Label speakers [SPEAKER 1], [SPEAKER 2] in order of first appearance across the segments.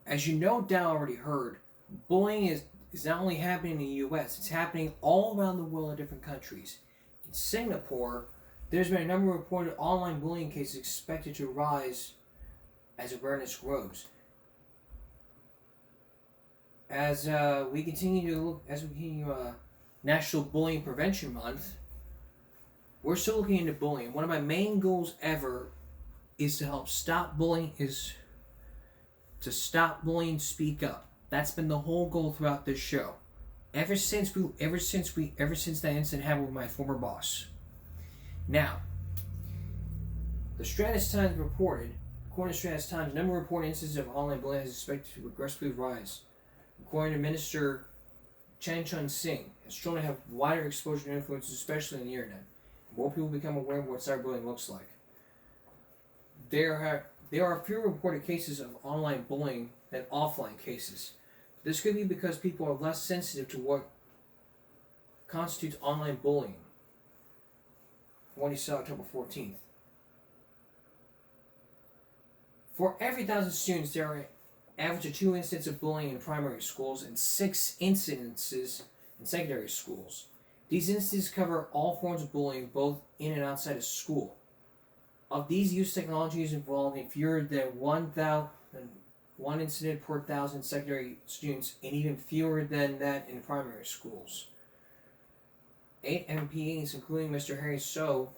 [SPEAKER 1] As you no doubt already heard, bullying is not only happening in the US, it's happening all around the world in different countries. In Singapore, there's been a number of reported online bullying cases expected to rise as awareness grows. As we continue National Bullying Prevention Month, we're still looking into bullying. One of my main goals ever is to help stop bullying, is to stop bullying, speak up. That's been the whole goal throughout this show. Ever since that incident happened with my former boss. Now, the Stratus Times reported, according to Stratus Times, the number of reported instances of online bullying is expected to progressively rise. According to Minister Chan Chun Sing, has children have wider exposure to influences, especially on the internet. More people become aware of what cyberbullying looks like. There are fewer reported cases of online bullying than offline cases. This could be because people are less sensitive to what constitutes online bullying. From what you saw October 14th. For every 1,000 students, there are average of 2 incidents of bullying in primary schools and 6 incidences in secondary schools. These instances cover all forms of bullying, both in and outside of school. Of these, use technologies involving fewer than 1 incident per 1,000 secondary students, and even fewer than that in primary schools. 8 MPs, including Mr. Harry So,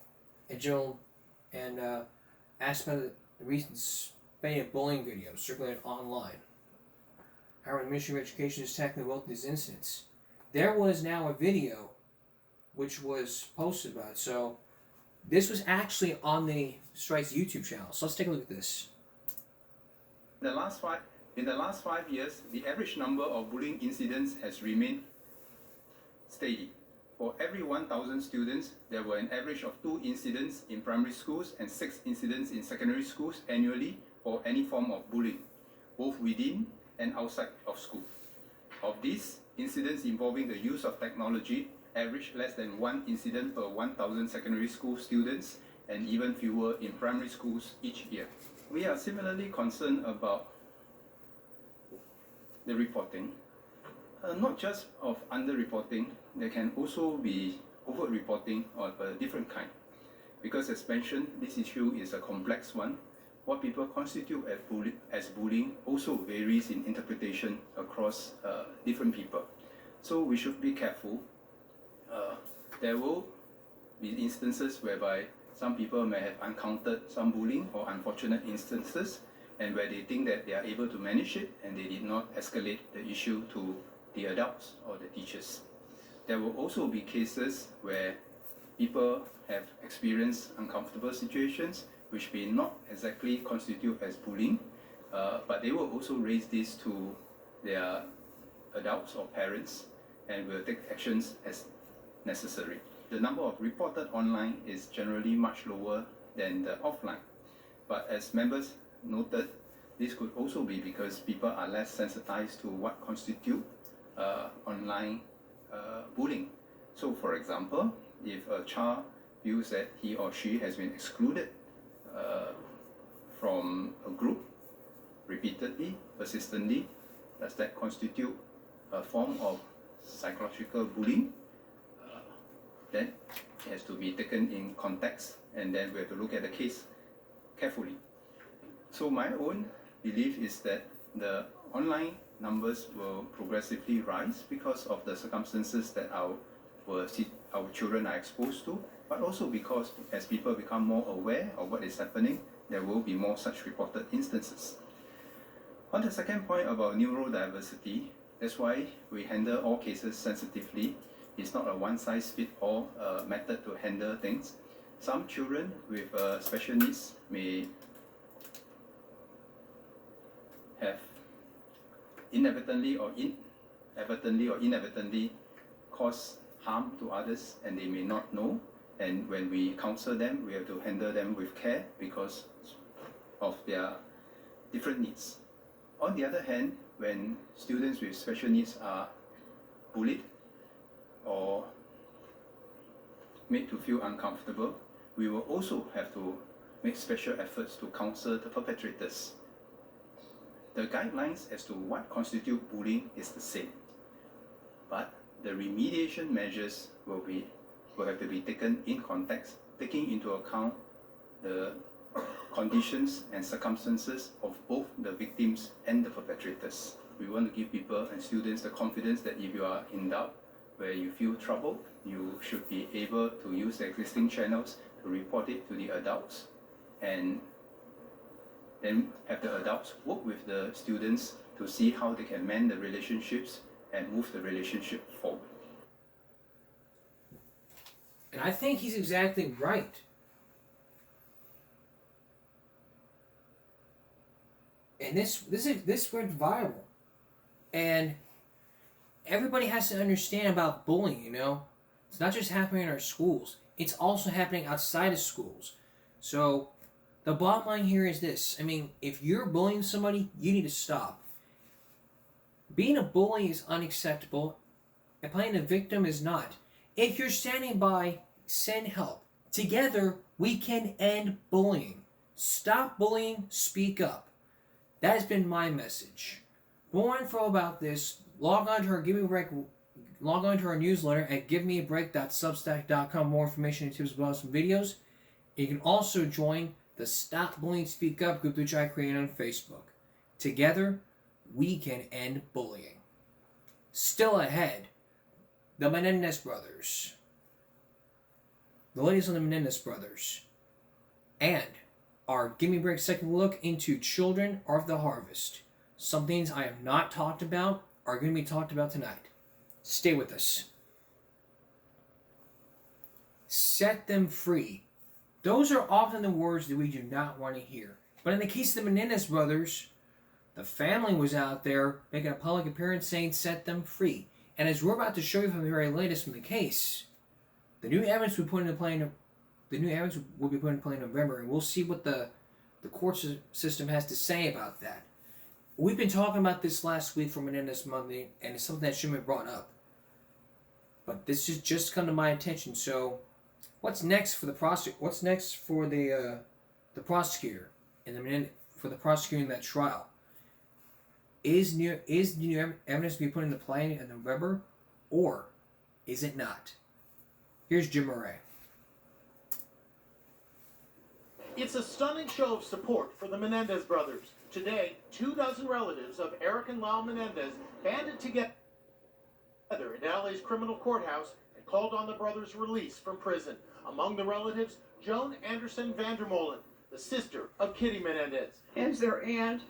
[SPEAKER 1] asked about the recent spate of bullying videos circulated online. However, the Ministry of Education is tackling both of these incidents. There was now a video which was posted about it. So this was actually on the Strike's YouTube channel. So let's take a look at this.
[SPEAKER 2] In the last 5 years, the average number of bullying incidents has remained steady. For every 1,000 students, there were an average of 2 incidents in primary schools and 6 incidents in secondary schools annually for any form of bullying, both within and outside of school. Of these, incidents involving the use of technology average less than 1 incident per 1,000 secondary school students and even fewer in primary schools each year. We are similarly concerned about the reporting, not just of underreporting, there can also be over-reporting of a different kind. Because as mentioned, this issue is a complex one. What people constitute as bullying also varies in interpretation across different people. So we should be careful. There will be instances whereby some people may have encountered some bullying or unfortunate instances, and where they think that they are able to manage it and they did not escalate the issue to the adults or the teachers. There will also be cases where people have experienced uncomfortable situations which may not exactly constitute as bullying, but they will also raise this to their adults or parents and will take actions as necessary. The number of reported online is generally much lower than the offline, but as members noted, this could also be because people are less sensitized to what constitute online bullying. So for example, if a child feels that he or she has been excluded from a group repeatedly, persistently, does that constitute a form of psychological bullying? Then it has to be taken in context, and then we have to look at the case carefully. So my own belief is that the online numbers will progressively rise because of the circumstances that our children are exposed to, but also because as people become more aware of what is happening, there will be more such reported instances. On the second point about neurodiversity, that's why we handle all cases sensitively. It's not a one-size-fits-all method to handle things. Some children with special needs may have inadvertently or inadvertently cause harm to others, and they may not know. And when we counsel them, we have to handle them with care because of their different needs. On the other hand, when students with special needs are bullied or made to feel uncomfortable, we will also have to make special efforts to counsel the perpetrators. The guidelines as to what constitutes bullying is the same, but the remediation measures will have to be taken in context, taking into account the conditions and circumstances of both the victims and the perpetrators. We want to give people and students the confidence that if you are in doubt, where you feel troubled, you should be able to use the existing channels to report it to the adults, and then have the adults work with the students to see how they can mend the relationships and move the relationship forward.
[SPEAKER 1] And I think he's exactly right. And this went viral. And everybody has to understand about bullying, you know? It's not just happening in our schools. It's also happening outside of schools. So, the bottom line here is this. I mean, if you're bullying somebody, you need to stop. Being a bully is unacceptable, and playing a victim is not. If you're standing by, send help. Together, we can end bullying. Stop bullying, speak up. That has been my message. For more info about this, log on to our newsletter at givemeabreak.substack.com. More information and tips about some videos. You can also join the Stop Bullying Speak Up group, which I created on Facebook. Together, we can end bullying. Still ahead, the Menendez brothers. The latest on the Menendez brothers. And our Give Me a Break second look into Children of the Harvest. Some things I have not talked about are going to be talked about tonight. Stay with us. Set them free. Those are often the words that we do not want to hear. But in the case of the Menendez brothers, the family was out there making a public appearance saying set them free. And as we're about to show you from the very latest from the case, the new evidence will be put into play in November, and we'll see what the court system has to say about that. We've been talking about this last week for Menendez Monday, and it's something that shouldn't be brought up. But this has just come to my attention. So, what's next for the prosecutor? What's next for the prosecutor for the prosecuting that trial? Is new evidence to be put into play in November, or is it not? Here's Jim Murray.
[SPEAKER 3] It's a stunning show of support for the Menendez brothers. Today, 24 relatives of Eric and Lyle Menendez banded together at LA's criminal courthouse and called on the brothers' release from prison. Among the relatives, Joan Anderson Vandermolen, the sister of Kitty Menendez.
[SPEAKER 4] As their aunt,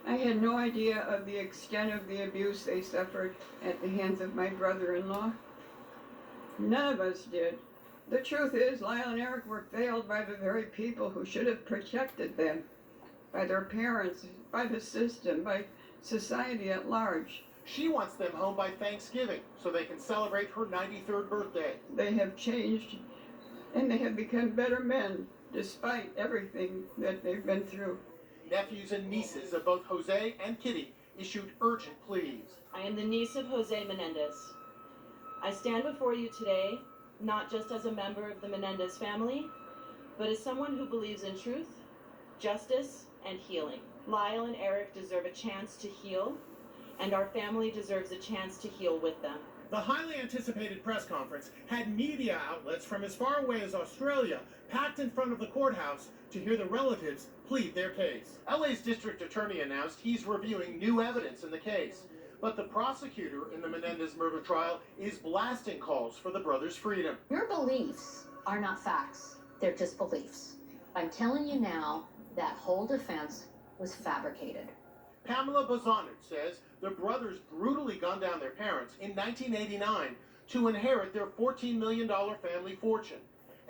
[SPEAKER 4] I had no idea of the extent of the abuse they suffered at the hands of my brother-in-law. None of us did. The truth is, Lyle and Eric were failed by the very people who should have protected them, by their parents, by the system, by society at large.
[SPEAKER 3] She wants them home by Thanksgiving so they can celebrate her 93rd birthday.
[SPEAKER 4] They have changed, and they have become better men, despite everything that they've been through.
[SPEAKER 3] Nephews and nieces of both Jose and Kitty issued urgent pleas.
[SPEAKER 5] I am the niece of Jose Menendez. I stand before you today not just as a member of the Menendez family, but as someone who believes in truth, justice, and healing. Lyle and Eric deserve a chance to heal, and our family deserves a chance to heal with them.
[SPEAKER 3] The highly anticipated press conference had media outlets from as far away as Australia packed in front of the courthouse to hear the relatives plead their case. LA's district attorney announced he's reviewing new evidence in the case. But the prosecutor in the Menendez murder trial is blasting calls for the brothers' freedom.
[SPEAKER 6] Your beliefs are not facts. They're just beliefs. I'm telling you now, that whole defense was fabricated.
[SPEAKER 3] Pamela Bozonic says the brothers brutally gunned down their parents in 1989 to inherit their $14 million family fortune.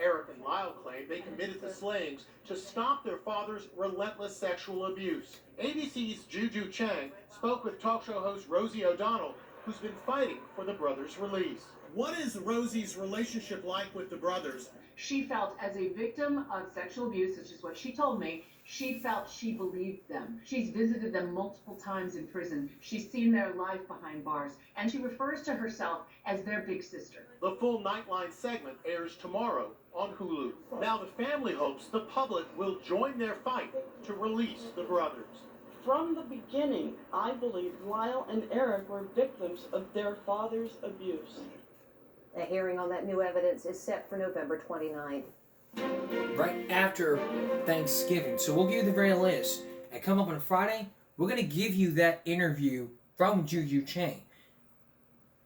[SPEAKER 3] Eric and Lyle claim they committed the slayings to stop their father's relentless sexual abuse. ABC's Juju Chang spoke with talk show host Rosie O'Donnell, who's been fighting for the brothers' release. What is Rosie's relationship like with the brothers?
[SPEAKER 7] She felt as a victim of sexual abuse, which is what she told me, she felt she believed them. She's visited them multiple times in prison. She's seen their life behind bars, and she refers to herself as their big sister.
[SPEAKER 3] The full Nightline segment airs tomorrow on Hulu. Now the family hopes the public will join their fight to release the brothers.
[SPEAKER 8] From the beginning, I believed Lyle and Eric were victims of their father's abuse.
[SPEAKER 9] A hearing on that new evidence is set for November 29th.
[SPEAKER 1] Right after Thanksgiving. So we'll give you the very latest. And come up on Friday, we're going to give you that interview from Juju Chang.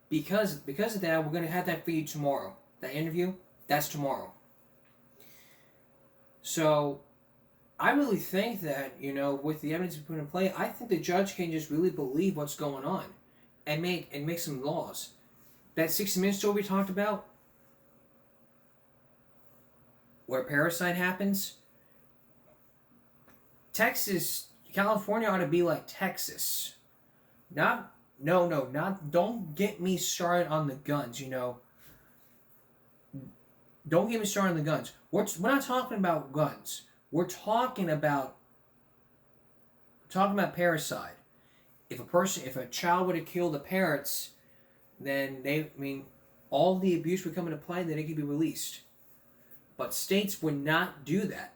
[SPEAKER 1] Because of that, we're going to have that for you tomorrow. That interview, that's tomorrow. So I really think that, with the evidence we put in play, I think the judge can just really believe what's going on and make some laws. That 60 Minutes story we talked about, where parricide happens, California ought to be like Texas. Don't get me started on the guns, Don't get me started on the guns. We're not talking about guns. We're talking about parricide. If a child would have killed the parents, then all the abuse would come into play, then it could be released. But states would not do that.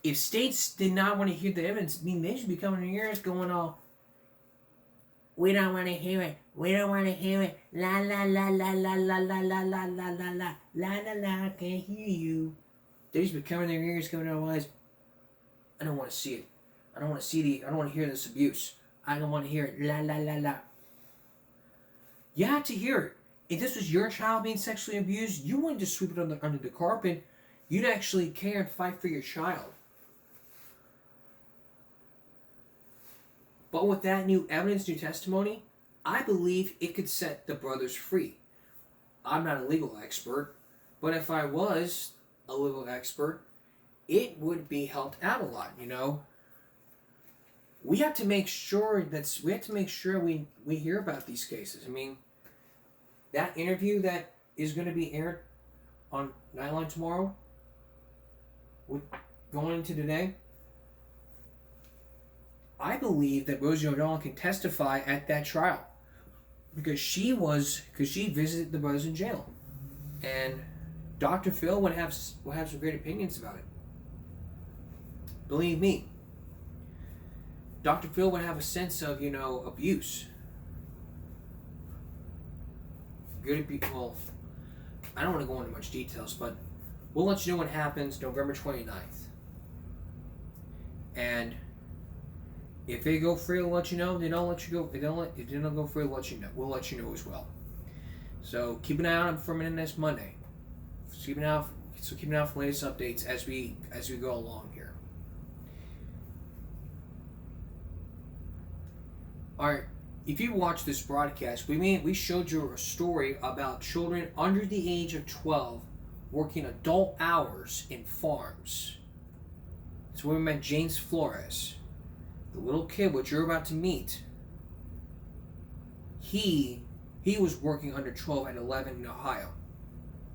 [SPEAKER 1] If states did not want to hear the evidence, they should be coming in here going all, we don't want to hear it. We don't want to hear it. La la la la la la la la la la la la la la la. I can't hear you. They just be covering their ears, covering their eyes. I don't want to see it. I don't want to I don't want to hear this abuse. I don't want to hear it. La la la la. You had to hear it. If this was your child being sexually abused, you wouldn't just sweep it under the carpet. You'd actually care and fight for your child. But with that new evidence, new testimony, I believe it could set the brothers free. I'm not a legal expert, but if I was a legal expert, it would be helped out a lot, We have to make sure we hear about these cases. That interview that is going to be aired on Nightline tomorrow, going into today, I believe that Rosie O'Donnell can testify at that trial because she visited the brothers in jail, and Dr. Phil will have some great opinions about it. Believe me, Dr. Phil would have a sense of abuse. Well, I don't want to go into much details, but we'll let you know what happens November 29th. And if they go free, we'll let you know. They don't let you go. If they don't go free, we'll let you know. We'll let you know as well. So keep an eye on for Minute next Monday. Keep an eye out for the latest updates as we go along here. All right. If you watch this broadcast, we showed you a story about children under the age of 12 working adult hours in farms. That's where we met James Flores, the little kid which you're about to meet. He was working under 12 at 11 in Ohio,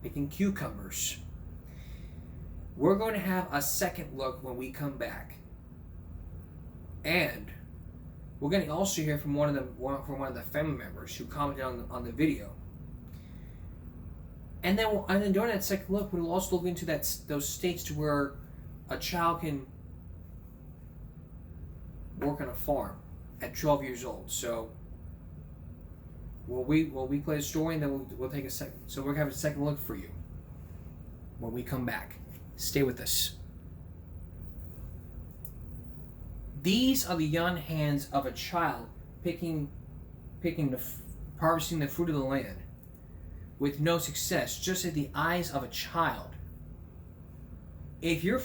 [SPEAKER 1] picking cucumbers. We're going to have a second look when we come back, and we're going to also hear from one of the family members who commented on the video. And then during that second look, we'll also look into those states to where a child can work on a farm at 12 years old. So we'll play the story, and then we'll take a second. So we're gonna have a second look for you when we come back. Stay with us. These are the young hands of a child harvesting the fruit of the land with no success, just at the eyes of a child. If you're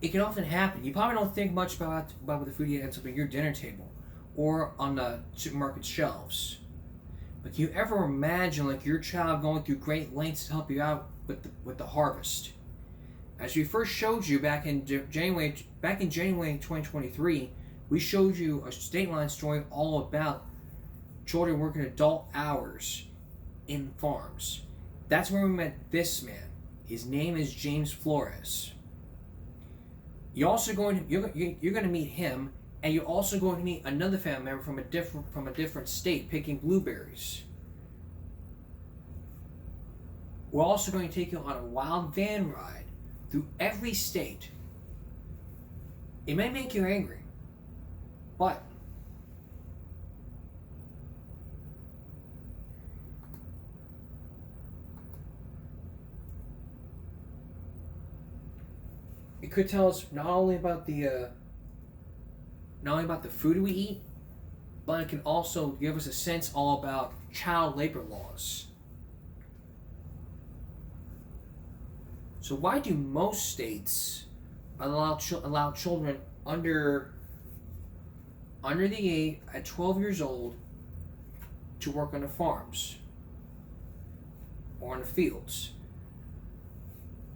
[SPEAKER 1] it can often happen. You probably don't think much about what the food ends up at your dinner table or on the supermarket shelves. But can you ever imagine your child going through great lengths to help you out with the harvest? As we first showed you back in January 2023, we showed you a State Line story all about children working adult hours in farms. That's where we met this man. His name is James Flores. You're going to meet him, and you're also going to meet another family member from a different state picking blueberries. We're also going to take you on a wild van ride through every state It may make you angry, but it could tell us not only about the food we eat, but it can also give us a sense all about child labor laws. So why do most states allow children under the age at 12 years old to work on the farms or in the fields?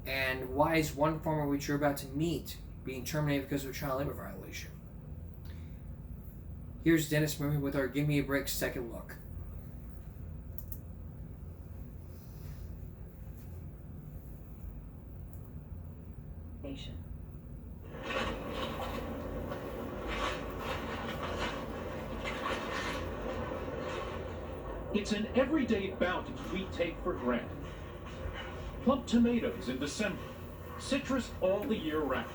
[SPEAKER 1] And why is one farmer which you're about to meet being terminated because of a child labor violation? Here's Dennis Murray with our Give Me a Break second look.
[SPEAKER 10] Nation.
[SPEAKER 11] It's an everyday bounty we take for granted. Plump tomatoes in December, citrus all the year round.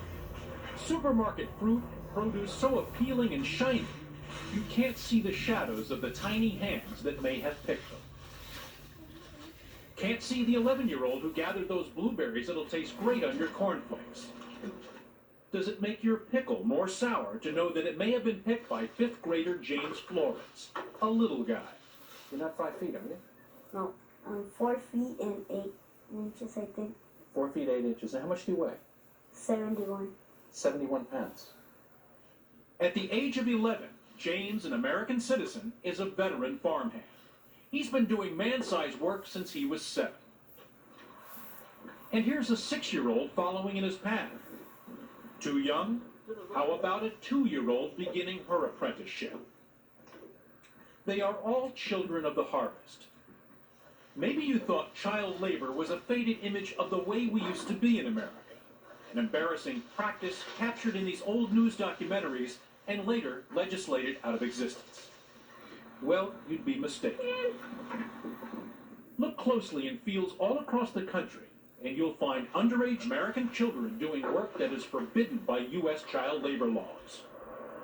[SPEAKER 11] Supermarket fruit and produce so appealing and shiny, you can't see the shadows of the tiny hands that may have picked them. Can't see the 11-year-old who gathered those blueberries that'll taste great on your cornflakes. Does it make your pickle more sour to know that it may have been picked by 5th grader James Flores, a little guy? You're not 5 feet, are you?
[SPEAKER 12] No, I'm 4 feet and 8 inches, I think.
[SPEAKER 11] 4 feet 8 inches. And how much do you weigh?
[SPEAKER 12] 71.
[SPEAKER 11] 71 pounds. At the age of 11, James, an American citizen, is a veteran farmhand. He's been doing man-sized work since he was 7. And here's a 6-year-old following in his path. Too young? How about a 2-year-old beginning her apprenticeship? They are all children of the harvest. Maybe you thought child labor was a faded image of the way we used to be in America, an embarrassing practice captured in these old news documentaries and later legislated out of existence. Well, you'd be mistaken. Look closely in fields all across the country, and you'll find underage American children doing work that is forbidden by U.S. child labor laws.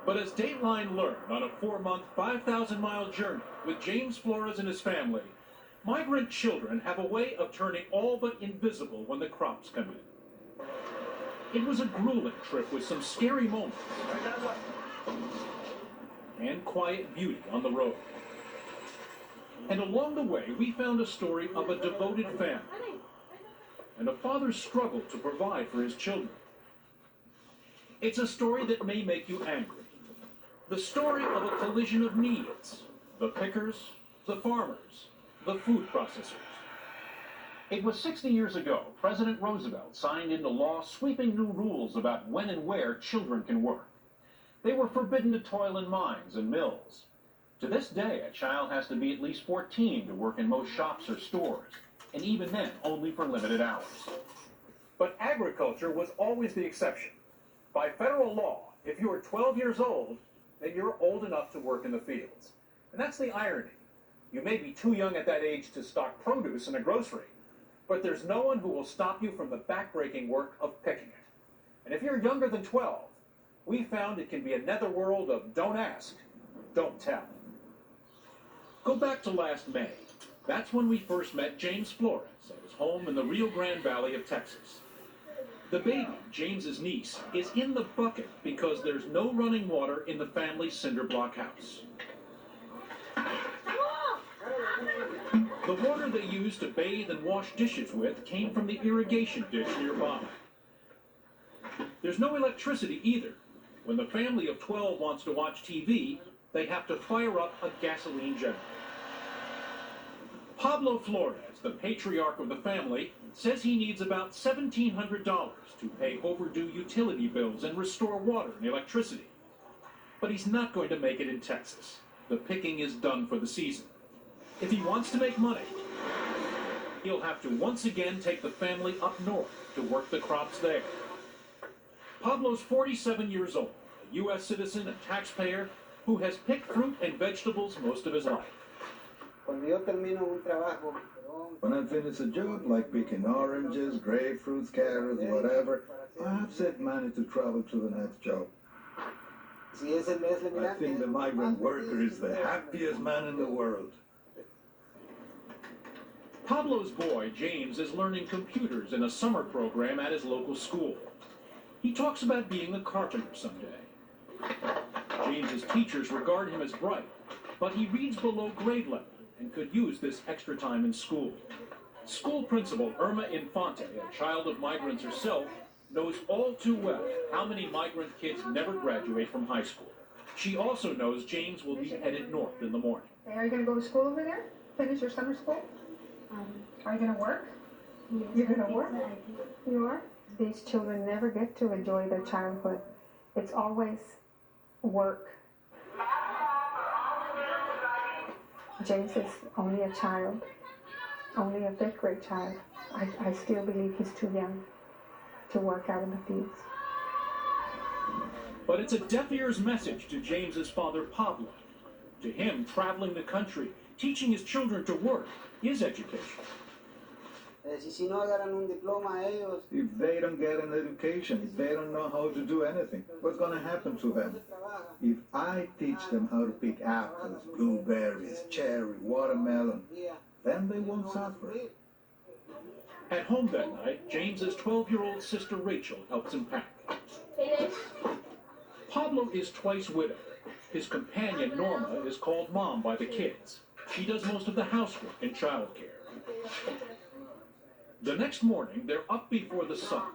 [SPEAKER 11] But as Dateline learned on a 4-month, 5,000-mile journey with James Flores and his family, migrant children have a way of turning all but invisible when the crops come in. It was a grueling trip with some scary moments and quiet beauty on the road. And along the way, we found a story of a devoted family and a father's struggle to provide for his children. It's a story that may make you angry. The story of a collision of needs: the pickers, the farmers, the food processors. It was 60 years ago, President Roosevelt signed into law sweeping new rules about when and where children can work. They were forbidden to toil in mines and mills. To this day, a child has to be at least 14 to work in most shops or stores, and even then, only for limited hours. But agriculture was always the exception. By federal law, if you were 12 years old, then you're old enough to work in the fields. And that's the irony. You may be too young at that age to stock produce in a grocery, but there's no one who will stop you from the backbreaking work of picking it. And if you're younger than 12, we found it can be a netherworld of don't ask, don't tell. Go back to last May. That's when we first met James Flores at his home in the Rio Grande Valley of Texas. The baby, James's niece, is in the bucket because there's no running water in the family's cinder block house. The water they used to bathe and wash dishes with came from the irrigation ditch nearby. There's no electricity either. When the family of 12 wants to watch TV, they have to fire up a gasoline generator. Pablo Flores, the patriarch of the family, says he needs about $1,700 to pay overdue utility bills and restore water and electricity. But he's not going to make it in Texas. The picking is done for the season. If he wants to make money, he'll have to once again take the family up north to work the crops there. Pablo's 47 years old, a U.S. citizen and taxpayer who has picked fruit and vegetables most of his life.
[SPEAKER 13] When I finish a job like picking oranges, grapefruits, carrots, whatever, I have saved money to travel to the next job. I think the migrant worker is the happiest man in the world.
[SPEAKER 11] Pablo's boy, James, is learning computers in a summer program at his local school. He talks about being a carpenter someday. James's teachers regard him as bright, but he reads below grade level and could use this extra time in school. School principal Irma Infante, a child of migrants herself, knows all too well how many migrant kids never graduate from high school. She also knows James will be headed north in the morning.
[SPEAKER 14] Are you going to go to school over there? Finish your summer school? Are you going to work?
[SPEAKER 12] Yes,
[SPEAKER 14] You're going to work?
[SPEAKER 12] I do.
[SPEAKER 14] You are? These children never get to enjoy their childhood. It's always work. James is only a child, only a fifth grade child. I still believe he's too young to work out in the fields.
[SPEAKER 11] But it's a deaf ear's message to James's father, Pablo. To him, traveling the country, teaching his children to work, is education.
[SPEAKER 13] If they don't get an education, if they don't know how to do anything, what's going to happen to them? If I teach them how to pick apples, blueberries, cherry, watermelon, then they won't suffer.
[SPEAKER 11] At home that night, James's 12-year-old sister Rachel helps him pack. Pablo is twice widowed. His companion, Norma, is called Mom by the kids. She does most of the housework and childcare. The next morning, they're up before the sun.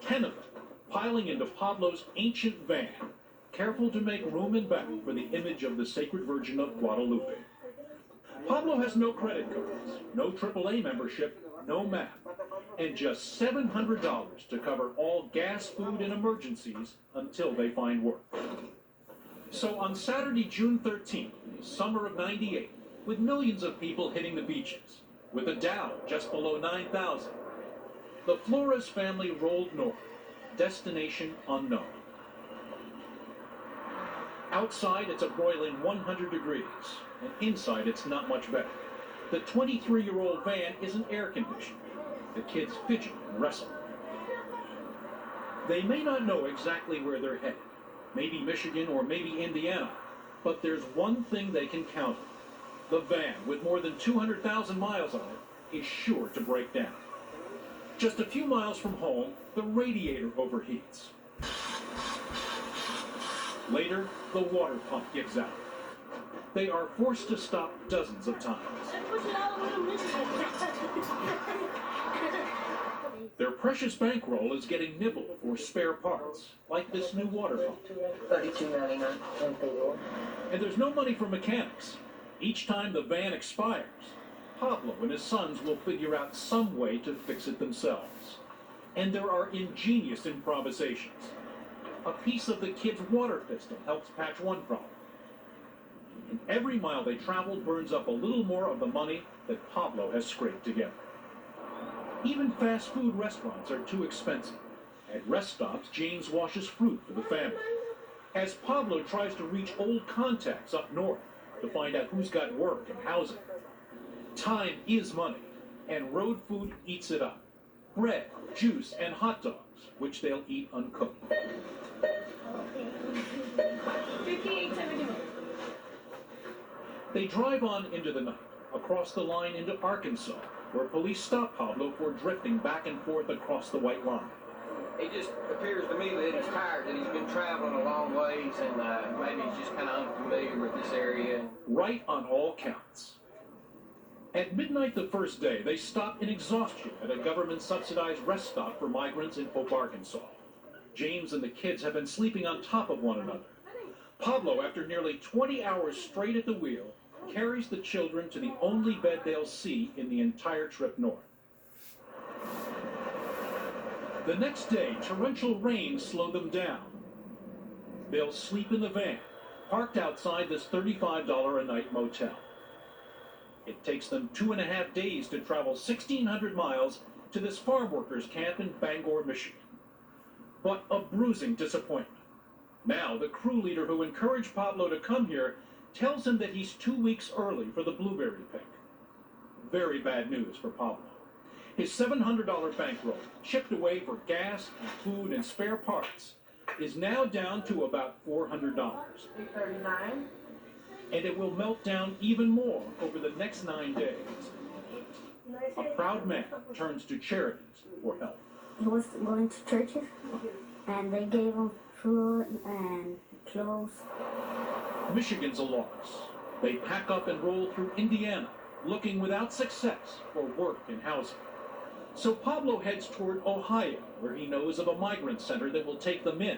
[SPEAKER 11] 10 of them, piling into Pablo's ancient van, careful to make room and back for the image of the Sacred Virgin of Guadalupe. Pablo has no credit cards, no AAA membership, no map, and just $700 to cover all gas, food, and emergencies until they find work. So on Saturday, June 13th, summer of '98, with millions of people hitting the beaches, with a Dow just below 9,000, the Flores family rolled north, destination unknown. Outside, it's a broiling 100 degrees, and inside, it's not much better. The 23-year-old van isn't air-conditioned. The kids fidget and wrestle. They may not know exactly where they're headed, maybe Michigan or maybe Indiana, but there's one thing they can count on. The van, with more than 200,000 miles on it, is sure to break down. Just a few miles from home, the radiator overheats. Later, the water pump gives out. They are forced to stop dozens of times. Their precious bankroll is getting nibbled for spare parts, like this new water pump.
[SPEAKER 15] $32.99.
[SPEAKER 11] And there's no money for mechanics. Each time the van expires, Pablo and his sons will figure out some way to fix it themselves. And there are ingenious improvisations. A piece of the kid's water pistol helps patch one problem. And every mile they travel burns up a little more of the money that Pablo has scraped together. Even fast food restaurants are too expensive. At rest stops, James washes fruit for the family. As Pablo tries to reach old contacts up north to find out who's got work and housing. Time is money, and road food eats it up. Bread, juice, and hot dogs, which they'll eat uncooked. They drive on into the night, across the line into Arkansas, where police stop Pablo for drifting back and forth across the white line.
[SPEAKER 16] It just appears to me that he's tired, that he's been traveling a long ways, and maybe he's just kind of unfamiliar with this area.
[SPEAKER 11] Right on all counts. At midnight the first day, they stop in exhaustion at a government-subsidized rest stop for migrants in Hope, Arkansas. James and the kids have been sleeping on top of one another. Pablo, after nearly 20 hours straight at the wheel, carries the children to the only bed they'll see in the entire trip north. The next day, torrential rain slowed them down. They'll sleep in the van, parked outside this $35 a night motel. It takes them 2.5 days to travel 1,600 miles to this farm workers camp in Bangor, Michigan. But a bruising disappointment. Now, the crew leader who encouraged Pablo to come here tells him that he's 2 weeks early for the blueberry pick. Very bad news for Pablo. His $700 bankroll, chipped away for gas and food and spare parts, is now down to about $400.
[SPEAKER 8] $839.
[SPEAKER 11] And it will melt down even more over the next 9 days. A proud man turns to charities for help.
[SPEAKER 12] He was going to churches, and they gave him food and clothes.
[SPEAKER 11] Michigan's a loss. They pack up and roll through Indiana, looking without success for work and housing. So Pablo heads toward Ohio, where he knows of a migrant center that will take them in,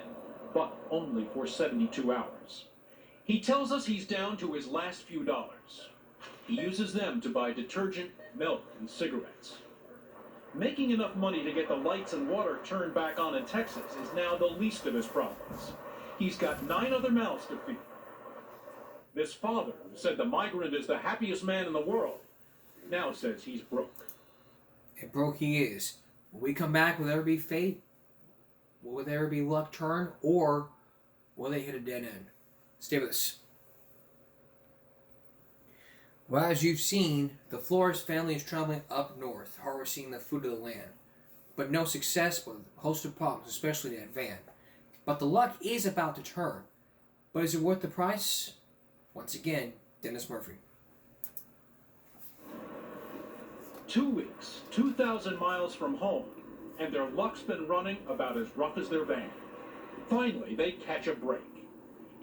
[SPEAKER 11] but only for 72 hours. He tells us he's down to his last few dollars. He uses them to buy detergent, milk, and cigarettes. Making enough money to get the lights and water turned back on in Texas is now the least of his problems. He's got 9 other mouths to feed. This father, who said the migrant is the happiest man in the world, now says he's broke.
[SPEAKER 1] And broke he is. Will we come back? Will there be fate? Will there be luck turn? Or will they hit a dead end? Stay with us. Well, as you've seen, the Flores family is traveling up north, harvesting the food of the land. But no success with a host of problems, especially that van. But the luck is about to turn. But is it worth the price? Once again, Dennis Murphy.
[SPEAKER 11] 2 weeks, 2,000 miles from home, and their luck's been running about as rough as their van. Finally, they catch a break.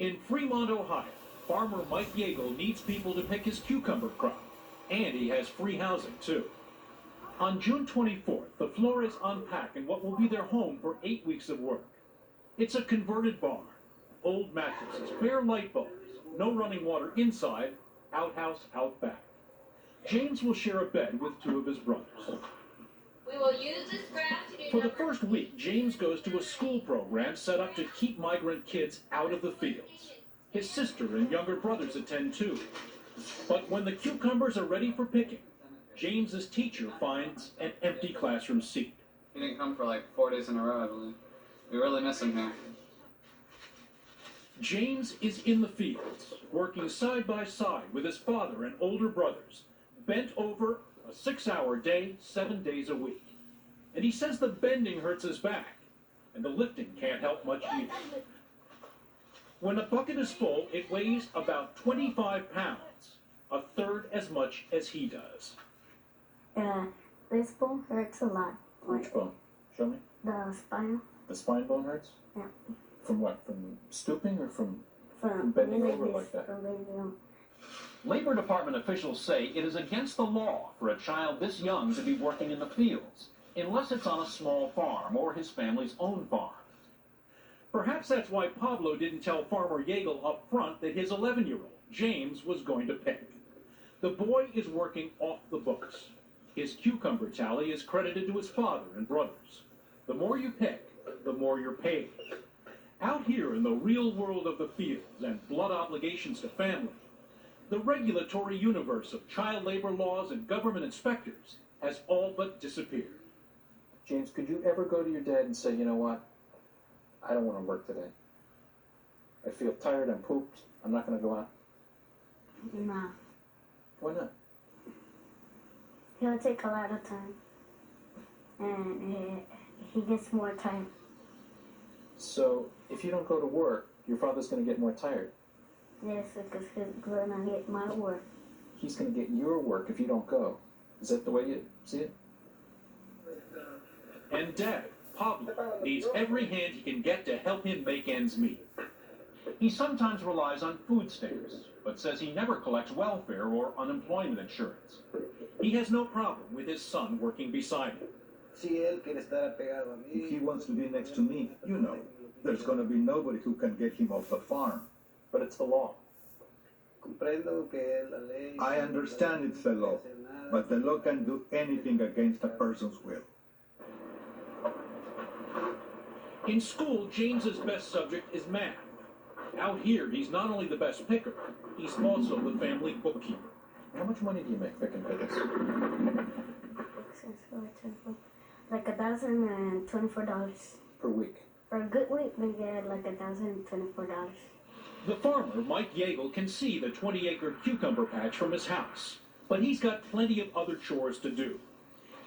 [SPEAKER 11] In Fremont, Ohio, farmer Mike Yeagle needs people to pick his cucumber crop, and he has free housing too. On June 24th, the Flores unpack in what will be their home for 8 weeks of work. It's a converted barn, old mattresses, bare light bulbs, no running water inside, outhouse out back. James will share a bed with 2 of his brothers.
[SPEAKER 15] We will use this graph to do
[SPEAKER 11] For the first week, James goes to a school program set up to keep migrant kids out of the fields. His sister and younger brothers attend too. But when the cucumbers are ready for picking, James's teacher finds an empty classroom seat.
[SPEAKER 17] He didn't come for like 4 days in a row, I believe. We really miss him here.
[SPEAKER 11] James is in the fields, working side by side with his father and older brothers, bent over a 6-hour day, 7 days a week. And he says the bending hurts his back, and the lifting can't help much either. When a bucket is full, it weighs about 25 pounds, a third as much as he does.
[SPEAKER 12] This bone hurts a lot.
[SPEAKER 18] Which bone? Show me.
[SPEAKER 12] The spine.
[SPEAKER 18] The spine bone hurts?
[SPEAKER 12] Yeah.
[SPEAKER 18] From what? From stooping or from
[SPEAKER 12] From
[SPEAKER 18] bending
[SPEAKER 12] like
[SPEAKER 18] over
[SPEAKER 12] this,
[SPEAKER 18] like that?
[SPEAKER 12] from bending over.
[SPEAKER 11] Labor Department officials say it is against the law for a child this young to be working in the fields, unless it's on a small farm or his family's own farm. Perhaps that's why Pablo didn't tell Farmer Yeagle up front that his 11-year-old, James, was going to pick. The boy is working off the books. His cucumber tally is credited to his father and brothers. The more you pick, the more you're paid. Out here in the real world of the fields and blood obligations to family, the regulatory universe of child labor laws and government inspectors has all but disappeared.
[SPEAKER 18] James, could you ever go to your dad and say, you know what? I don't want to work today. I feel tired, I'm pooped, I'm not going to go out.
[SPEAKER 12] Nah.
[SPEAKER 18] Why not?
[SPEAKER 12] He'll take a lot of time. And he gets more time.
[SPEAKER 18] So, if you don't go to work, your father's going to get more tired.
[SPEAKER 12] Yes, because he's gonna get my work.
[SPEAKER 18] He's going to get your work if you don't go. Is that the way you see it?
[SPEAKER 11] And Dad, Pablo, needs every hand he can get to help him make ends meet. He sometimes relies on food stamps, but says he never collects welfare or unemployment insurance. He has no problem with his son working beside him.
[SPEAKER 13] If he wants to be next to me, you know, there's going to be nobody who can get him off the farm.
[SPEAKER 18] But it's the law.
[SPEAKER 13] I understand it's the law, but the law can do anything against a person's will.
[SPEAKER 11] In school, James's best subject is math. Out here, he's not only the best picker, he's also the family bookkeeper.
[SPEAKER 18] How much money do you make picking pickles?
[SPEAKER 12] Like $1,024
[SPEAKER 18] Per week.
[SPEAKER 12] For a good week. We get like $1,024.
[SPEAKER 11] The farmer, Mike Yeagle, can see the 20-acre cucumber patch from his house, but he's got plenty of other chores to do.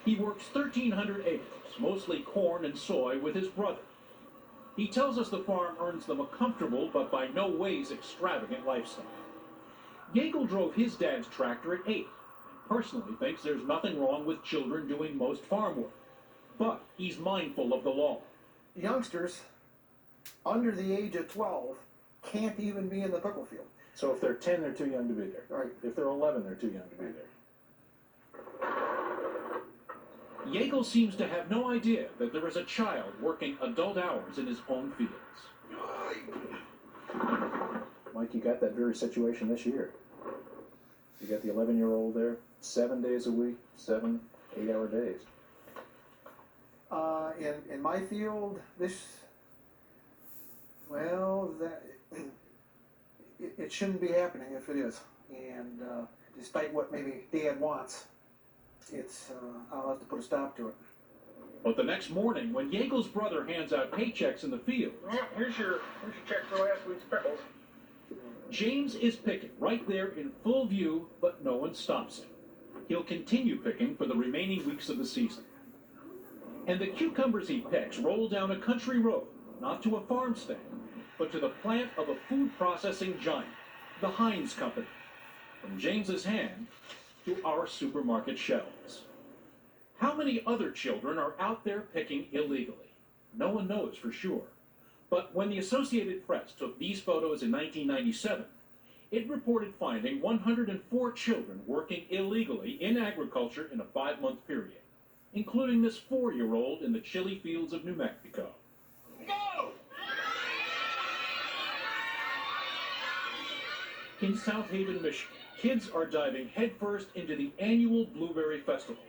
[SPEAKER 11] He works 1,300 acres, mostly corn and soy, with his brother. He tells us the farm earns them a comfortable but by no ways extravagant lifestyle. Yeagle drove his dad's tractor at 8 and personally thinks there's nothing wrong with children doing most farm work. But he's mindful of the law.
[SPEAKER 19] Youngsters under the age of 12 can't even be in the pickle field.
[SPEAKER 18] So if they're 10, they're too young to be there.
[SPEAKER 19] Right.
[SPEAKER 18] If they're 11, they're too young to be there.
[SPEAKER 11] Yeagle seems to have no idea that there is a child working adult hours in his own fields.
[SPEAKER 18] Mike, you got that very situation this year. You got the 11-year-old there, 7 days a week, 7 8-hour days.
[SPEAKER 19] In my field, it shouldn't be happening if it is. And despite what maybe Dad wants, I'll have to put a stop to it.
[SPEAKER 11] But the next morning, when Yeagle's brother hands out paychecks in the field,
[SPEAKER 16] Here's your check for last week's pickles.
[SPEAKER 11] James is picking right there in full view, but no one stops him. He'll continue picking for the remaining weeks of the season. And the cucumbers he picks roll down a country road, not to a farm stand, but to the plant of a food processing giant, the Heinz Company. From James's hand to our supermarket shelves. How many other children are out there picking illegally? No one knows for sure. But when the Associated Press took these photos in 1997, it reported finding 104 children working illegally in agriculture in a 5-month period, including this 4-year-old in the chili fields of New Mexico.
[SPEAKER 16] Go!
[SPEAKER 11] In South Haven, Michigan, kids are diving headfirst into the annual Blueberry Festival.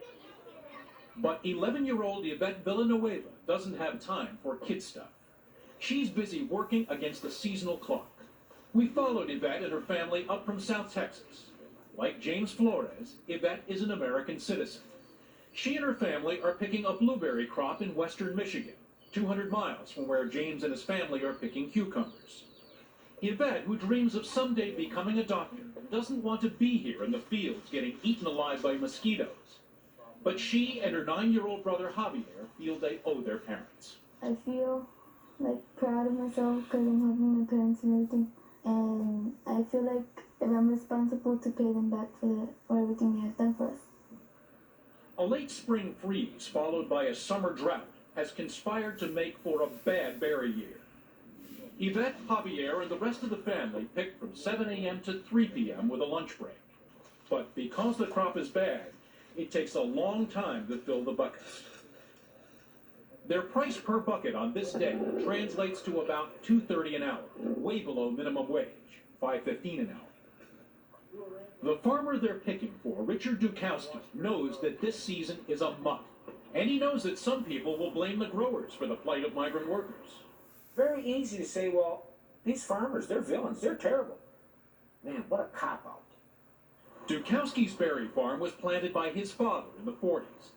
[SPEAKER 11] But 11-year-old Yvette Villanueva doesn't have time for kid stuff. She's busy working against the seasonal clock. We followed Yvette and her family up from South Texas. Like James Flores, Yvette is an American citizen. She and her family are picking a blueberry crop in western Michigan, 200 miles from where James and his family are picking cucumbers. Yvette, who dreams of someday becoming a doctor, doesn't want to be here in the fields getting eaten alive by mosquitoes. But she and her 9-year-old brother Javier feel they owe their parents.
[SPEAKER 12] I feel like proud of myself because I'm helping my parents and everything. And I feel like if I'm responsible to pay them back for everything they have done for us.
[SPEAKER 11] A late spring freeze followed by a summer drought has conspired to make for a bad berry year. Yvette, Javier, and the rest of the family picked from 7 a.m. to 3 p.m. with a lunch break. But because the crop is bad, it takes a long time to fill the buckets. Their price per bucket on this day translates to about $2.30 an hour, way below minimum wage, $5.15 an hour. The farmer they're picking for, Richard Dukowski, knows that this season is a mutt. And he knows that some people will blame the growers for the plight of migrant workers.
[SPEAKER 20] Very easy to say, well, these farmers, they're villains, they're terrible. Man, what a cop-out.
[SPEAKER 11] Dukowski's berry farm was planted by his father in the 40s.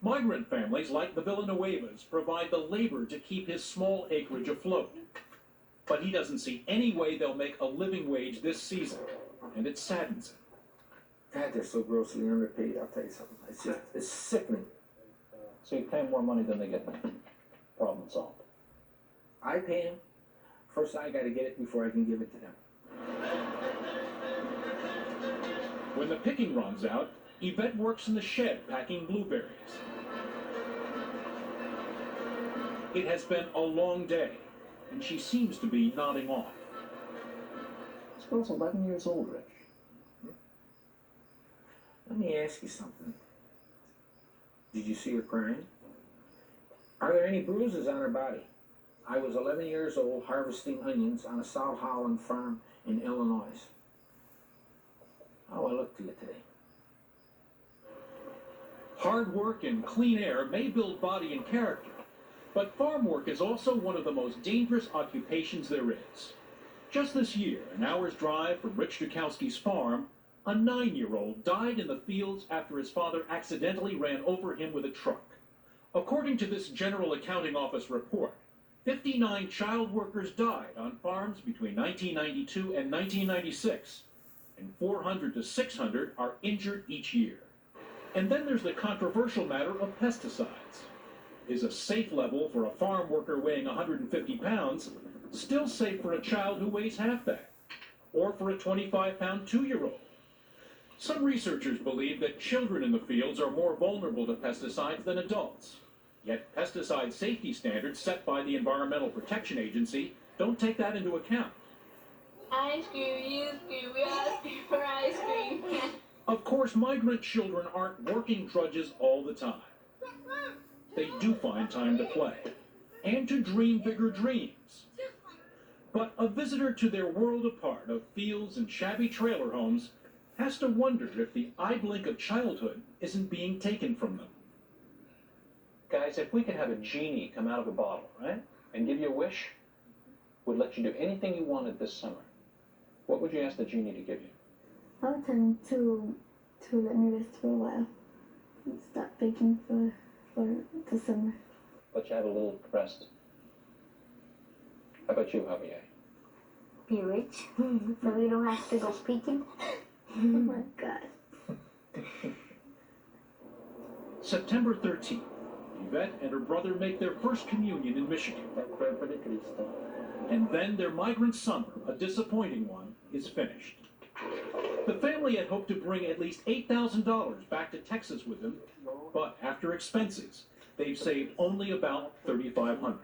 [SPEAKER 11] Migrant families like the Villanuevas provide the labor to keep his small acreage afloat. But he doesn't see any way they'll make a living wage this season, and it saddens him.
[SPEAKER 20] God, they're so grossly underpaid, I'll tell you something. It's sickening.
[SPEAKER 18] So you pay more money than they get now. Problem solved.
[SPEAKER 20] I pay them. First I gotta get it before I can give it to them.
[SPEAKER 11] When the picking runs out, Yvette works in the shed packing blueberries. It has been a long day, and she seems to be nodding off.
[SPEAKER 18] This girl's 11 years old, Rich.
[SPEAKER 20] Let me ask you something. Did you see her crying? Are there any bruises on her body? I was 11 years old harvesting onions on a South Holland farm in Illinois. How do I look to you today?
[SPEAKER 11] Hard work and clean air may build body and character, but farm work is also one of the most dangerous occupations there is. Just this year, an hour's drive from Rich Dukowski's farm, a 9-year-old died in the fields after his father accidentally ran over him with a truck. According to this General Accounting Office report, 59 child workers died on farms between 1992 and 1996, and 400 to 600 are injured each year. And then there's the controversial matter of pesticides. is a safe level for a farm worker weighing 150 pounds still safe for a child who weighs half that, or for a 25-pound 2-year-old? Some researchers believe that children in the fields are more vulnerable to pesticides than adults. Yet pesticide safety standards set by the Environmental Protection Agency don't take that into account.
[SPEAKER 15] Ice cream, you scream, we all scream for ice cream.
[SPEAKER 11] Of course, migrant children aren't working drudges all the time. They do find time to play and to dream bigger dreams. But a visitor to their world apart of fields and shabby trailer homes has to wonder if the eye blink of childhood isn't being taken from them.
[SPEAKER 18] Guys, if we could have a genie come out of a bottle, right, and give you a wish, would let you do anything you wanted this summer, what would you ask the genie to give you?
[SPEAKER 12] I would tell him to let me rest for a while and stop baking for the summer.
[SPEAKER 18] Let you have a little rest. How about you, Javier?
[SPEAKER 12] Be rich, so we don't have to go peeking. Oh my God.
[SPEAKER 11] September 13th, Yvette and her brother make their first communion in Michigan. And then their migrant summer, a disappointing one, is finished. The family had hoped to bring at least $8,000 back to Texas with them, but after expenses, they've saved only about $3,500.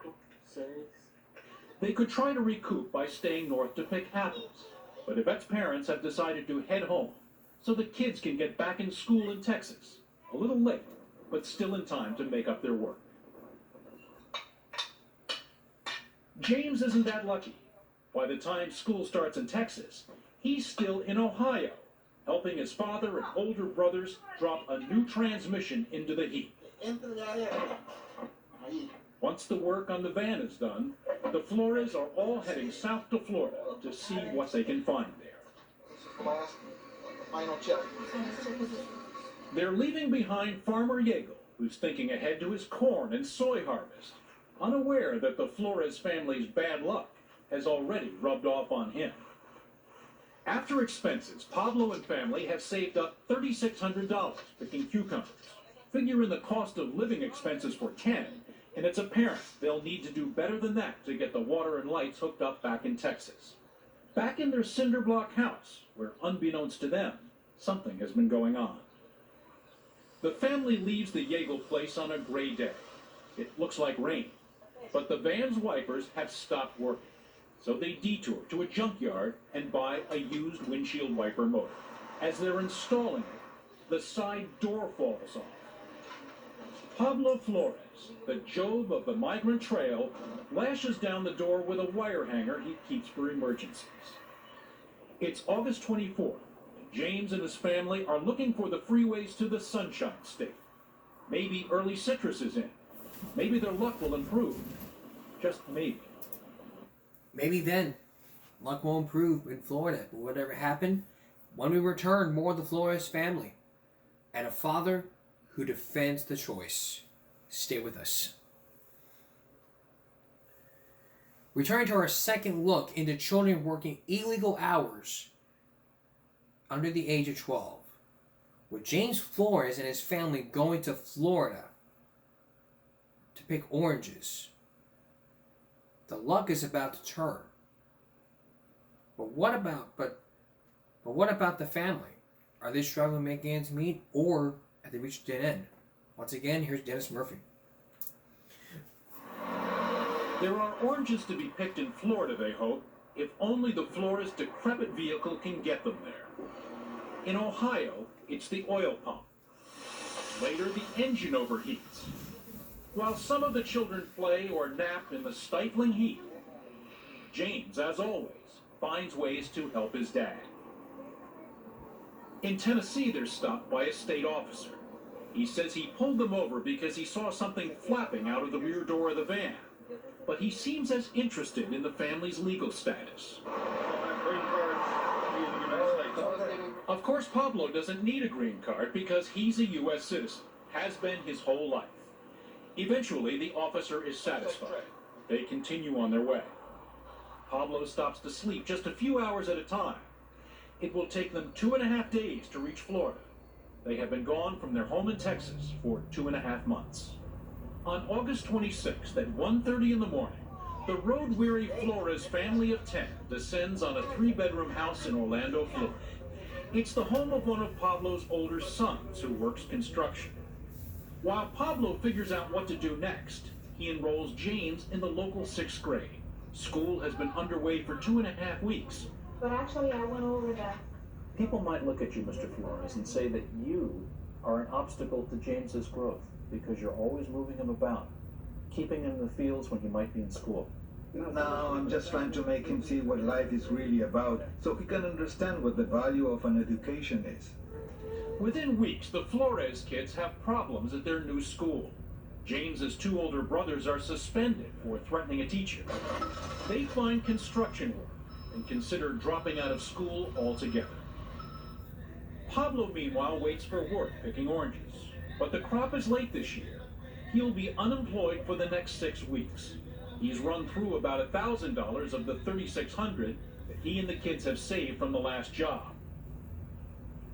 [SPEAKER 11] They could try to recoup by staying north to pick apples, but Yvette's parents have decided to head home so the kids can get back in school in Texas. A little late, but still in time to make up their work. James isn't that lucky. By the time school starts in Texas, he's still in Ohio, helping his father and older brothers drop a new transmission into the heat. Once the work on the van is done, the Flores are all heading south to Florida to see what they can find there.
[SPEAKER 19] Final check.
[SPEAKER 11] They're leaving behind Farmer Yeagle, who's thinking ahead to his corn and soy harvest, unaware that the Flores family's bad luck has already rubbed off on him. After expenses, Pablo and family have saved up $3,600 picking cucumbers. Figure in the cost of living expenses for 10, and it's apparent they'll need to do better than that to get the water and lights hooked up back in Texas. Back in their cinder block house, where unbeknownst to them, something has been going on. The family leaves the Yeagle place on a gray day. It looks like rain, but the van's wipers have stopped working. So they detour to a junkyard and buy a used windshield wiper motor. As they're installing it, the side door falls off. Pablo Flores, the Job of the migrant trail, lashes down the door with a wire hanger he keeps for emergencies. It's August 24th. James and his family are looking for the freeways to the Sunshine State. Maybe early citrus is in. Maybe their luck will improve. Just maybe.
[SPEAKER 1] Maybe then, luck will improve in Florida. But whatever happened, when we return, more of the Flores family and a father who defends the choice. Stay with us. Returning to our second look into children working illegal hours under the age of 12. With James Flores and his family going to Florida to pick oranges, the luck is about to turn. But what about the family? Are they struggling to make ends meet, or have they reached a dead end? Once again, here's Dennis Murphy.
[SPEAKER 11] There are oranges to be picked in Florida, they hope, if only the Flores' decrepit vehicle can get them there. In Ohio, it's the oil pump. Later, the engine overheats. While some of the children play or nap in the stifling heat, James, as always, finds ways to help his dad. In Tennessee, they're stopped by a state officer. He says he pulled them over because he saw something flapping out of the rear door of the van. But he seems as interested in the family's legal status. Of course, Pablo doesn't need a green card because he's a U.S. citizen, has been his whole life. Eventually, the officer is satisfied. They continue on their way. Pablo stops to sleep just a few hours at a time. It will take them 2.5 days to reach Florida. They have been gone from their home in Texas for 2.5 months. On August 26th at 1:30 in the morning, the road-weary Flores family of 10 descends on a 3-bedroom house in Orlando, Florida. It's the home of one of Pablo's older sons who works construction. While Pablo figures out what to do next, he enrolls James in the local 6th grade. School has been underway for 2.5 weeks.
[SPEAKER 15] But actually, I went over that.
[SPEAKER 18] People might look at you, Mr. Flores, and say that you are an obstacle to James's growth because you're always moving him about, keeping him in the fields when he might be in school.
[SPEAKER 13] No, I'm just trying to make him see what life is really about so he can understand what the value of an education is.
[SPEAKER 11] Within weeks, the Flores kids have problems at their new school. James's 2 older brothers are suspended for threatening a teacher. They find construction work and consider dropping out of school altogether. Pablo, meanwhile, waits for work picking oranges. But the crop is late this year. He'll be unemployed for the next 6 weeks. He's run through about $1,000 of the $3,600 that he and the kids have saved from the last job.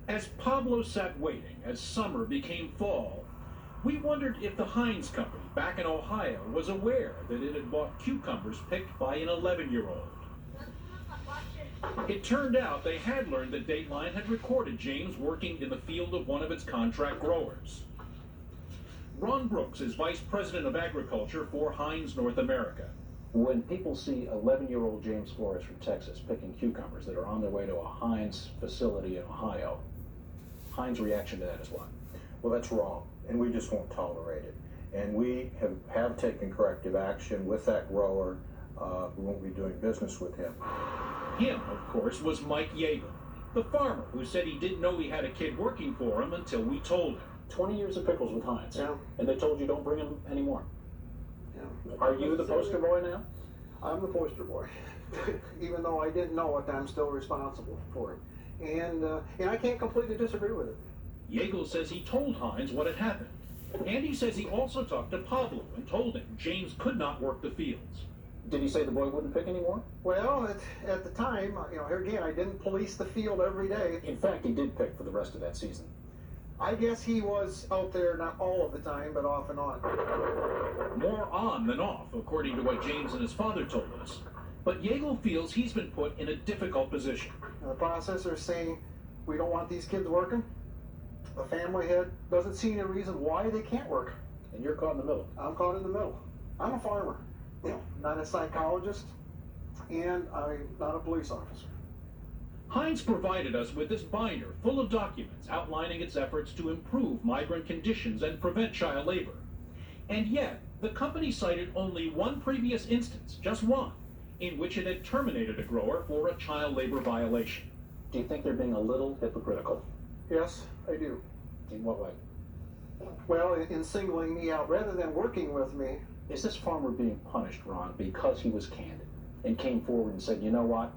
[SPEAKER 11] As Pablo sat waiting as summer became fall, we wondered if the Heinz Company back in Ohio was aware that it had bought cucumbers picked by an 11-year-old. It turned out they had learned that Dateline had recorded James working in the field of one of its contract growers. Ron Brooks is Vice President of Agriculture for Heinz North America.
[SPEAKER 18] When people see 11-year-old James Flores from Texas picking cucumbers that are on their way to a Heinz facility in Ohio, Heinz' reaction to that is what?
[SPEAKER 21] Well, that's wrong, and we just won't tolerate it. And we have taken corrective action with that grower. We won't be doing business with him.
[SPEAKER 11] Him, of course, was Mike Yeagle, the farmer who said he didn't know he had a kid working for him until we told him.
[SPEAKER 18] 20 years of pickles with Heinz.
[SPEAKER 19] Yeah.
[SPEAKER 18] And they told you don't bring him anymore.
[SPEAKER 19] Yeah.
[SPEAKER 18] Are you the poster boy now?
[SPEAKER 19] I'm the poster boy. Even though I didn't know it, I'm still responsible for it. And I can't completely disagree with it.
[SPEAKER 11] Yeagle says he told Heinz what had happened. And he says he also talked to Pablo and told him James could not work the fields.
[SPEAKER 18] Did he say the boy wouldn't pick anymore?
[SPEAKER 19] Well, at the time, here again, I didn't police the field every day.
[SPEAKER 18] In fact, he did pick for the rest of that season.
[SPEAKER 19] I guess he was out there not all of the time, but off and on.
[SPEAKER 11] More on than off, according to what James and his father told us. But Yeagle feels he's been put in a difficult position.
[SPEAKER 19] And the processor is saying, we don't want these kids working. The family head doesn't see any reason why they can't work.
[SPEAKER 18] And you're caught in the middle.
[SPEAKER 19] I'm caught in the middle. I'm a farmer, not a psychologist, and I'm not a police officer.
[SPEAKER 11] Heinz provided us with this binder full of documents outlining its efforts to improve migrant conditions and prevent child labor. And yet, the company cited only one previous instance, just one, in which it had terminated a grower for a child labor violation.
[SPEAKER 18] Do you think they're being a little hypocritical?
[SPEAKER 19] Yes, I do.
[SPEAKER 18] In what way?
[SPEAKER 19] Well, in singling me out rather than working with me.
[SPEAKER 18] Is this farmer being punished, Ron, because he was candid and came forward and said, you know what?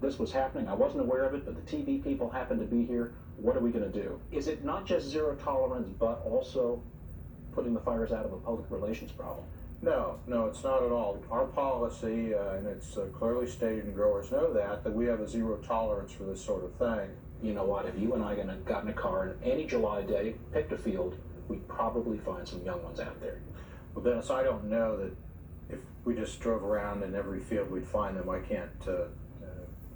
[SPEAKER 18] This was happening. I wasn't aware of it, but the TV people happened to be here. What are we going to do? Is it not just zero tolerance, but also putting the fires out of a public relations problem?
[SPEAKER 21] No, it's not at all. Our policy, and it's clearly stated, and growers know that we have a zero tolerance for this sort of thing.
[SPEAKER 18] You know what? If you and I got in a car and any July day, picked a field, we'd probably find some young ones out there.
[SPEAKER 21] Well, Dennis, I don't know that if we just drove around in every field we'd find them. I can't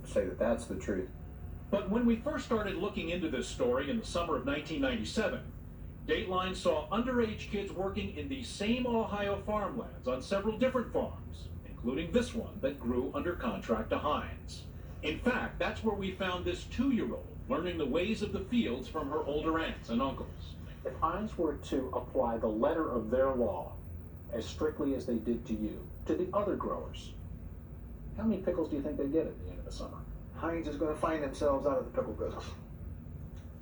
[SPEAKER 21] say that that's the truth.
[SPEAKER 11] But when we first started looking into this story in the summer of 1997, Dateline saw underage kids working in the same Ohio farmlands on several different farms, including this one that grew under contract to Heinz. In fact, that's where we found this 2-year-old learning the ways of the fields from her older aunts and uncles.
[SPEAKER 18] If Heinz were to apply the letter of their law as strictly as they did to you, to the other growers, how many pickles do you think they'd get at the end of the summer?
[SPEAKER 19] Heinz is going to find themselves out of the pickle business.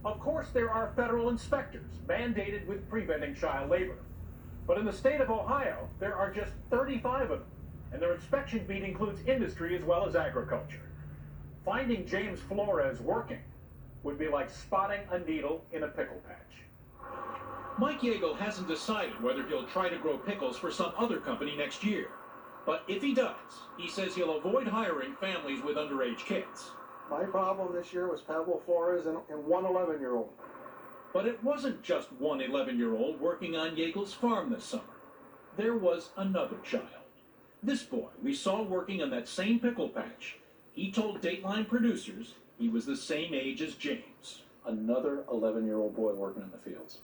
[SPEAKER 11] Of course, there are federal inspectors mandated with preventing child labor. But in the state of Ohio, there are just 35 of them, and their inspection beat includes industry as well as agriculture. Finding James Flores working would be like spotting a needle in a pickle patch. Mike Yeagle hasn't decided whether he'll try to grow pickles for some other company next year. But if he does, he says he'll avoid hiring families with underage kids.
[SPEAKER 19] My problem this year was Pablo Flores and one 11-year-old.
[SPEAKER 11] But it wasn't just one 11-year-old working on Yeagle's farm this summer. there was another child. This boy we saw working on that same pickle patch. He told Dateline producers he was the same age as James.
[SPEAKER 18] Another 11-year-old boy working in the fields.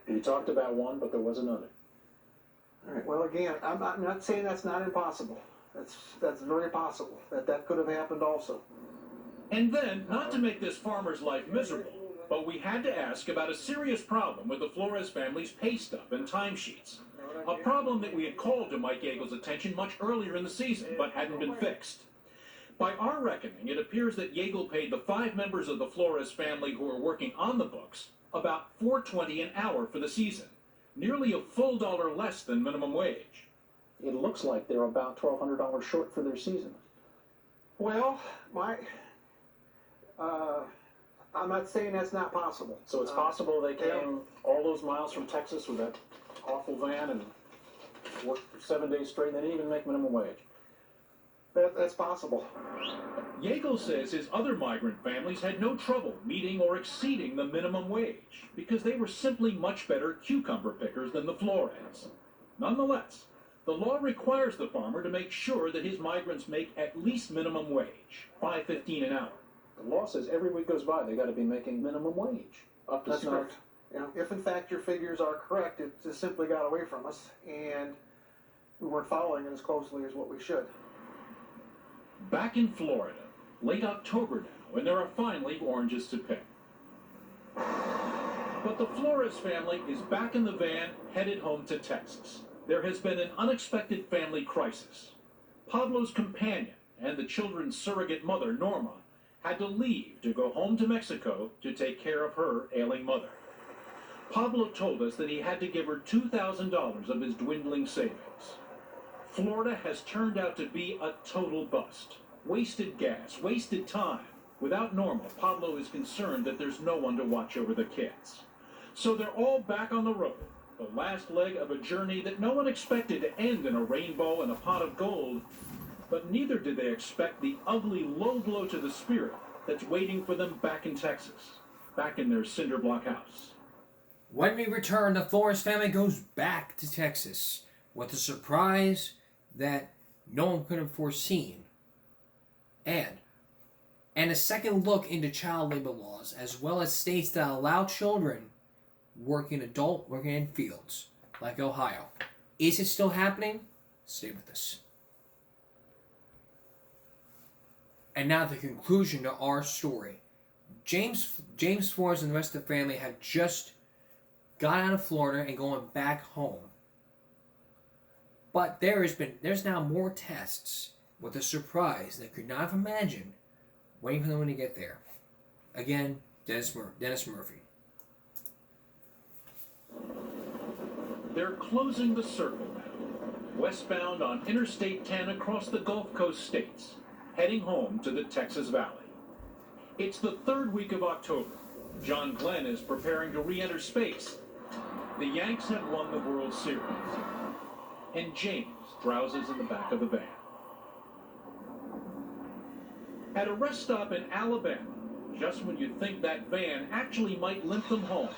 [SPEAKER 18] We talked about one, but there was another.
[SPEAKER 19] All right, well, again, I'm not saying that's not impossible. That's very possible. That could have happened also.
[SPEAKER 11] And then, not to make this farmer's life miserable, but we had to ask about a serious problem with the Flores family's pay stub and timesheets. A problem that we had called to Mike Yeagle's attention much earlier in the season, but hadn't been fixed. By our reckoning, it appears that Yeagle paid the 5 members of the Flores family who were working on the books about $4.20 an hour for the season, nearly a full dollar less than minimum wage.
[SPEAKER 18] It looks like they're about $1,200 short for their season.
[SPEAKER 19] Well, I'm not saying that's not possible.
[SPEAKER 18] So it's possible they came all those miles from Texas with that awful van and worked for 7 days straight and they didn't even make minimum wage.
[SPEAKER 19] That's possible.
[SPEAKER 11] Yeagle says his other migrant families had no trouble meeting or exceeding the minimum wage because they were simply much better cucumber pickers than the Flores. Nonetheless, the law requires the farmer to make sure that his migrants make at least minimum wage, $5.15 an hour.
[SPEAKER 18] The law says every week goes by they got to be making minimum wage. Up to
[SPEAKER 19] That's
[SPEAKER 18] snuff.
[SPEAKER 19] correct. You know, if in fact your figures are correct, it just simply got away from us, and we weren't following it as closely as what we should.
[SPEAKER 11] Back in Florida, late October now, and there are finally oranges to pick. But the Flores family is back in the van, headed home to Texas. There has been an unexpected family crisis. Pablo's companion and the children's surrogate mother, Norma, had to leave to go home to Mexico to take care of her ailing mother. Pablo told us that he had to give her $2,000 of his dwindling savings. Florida has turned out to be a total bust. Wasted gas, wasted time. Without Norma, Pablo is concerned that there's no one to watch over the kids. So they're all back on the road, the last leg of a journey that no one expected to end in a rainbow and a pot of gold, but neither did they expect the ugly low blow to the spirit that's waiting for them back in Texas, back in their cinder block house.
[SPEAKER 1] When we return, the Flores family goes back to Texas with a surprise that no one could have foreseen, and a second look into child labor laws, as well as states that allow children working in fields, like Ohio. Is it still happening? Stay with us. And now the conclusion to our story. James Flores and the rest of the family have just got out of Florida and going back home. But there's now more tests with a surprise they could not have imagined waiting for them when they get there. Again, Dennis Murphy.
[SPEAKER 11] They're closing the circle now, westbound on Interstate 10 across the Gulf Coast states, heading home to the Texas Valley. It's the 3rd week of October. John Glenn is preparing to re-enter space. The Yanks have won the World Series. And James drowses in the back of the van. At a rest stop in Alabama, just when you think that van actually might limp them home,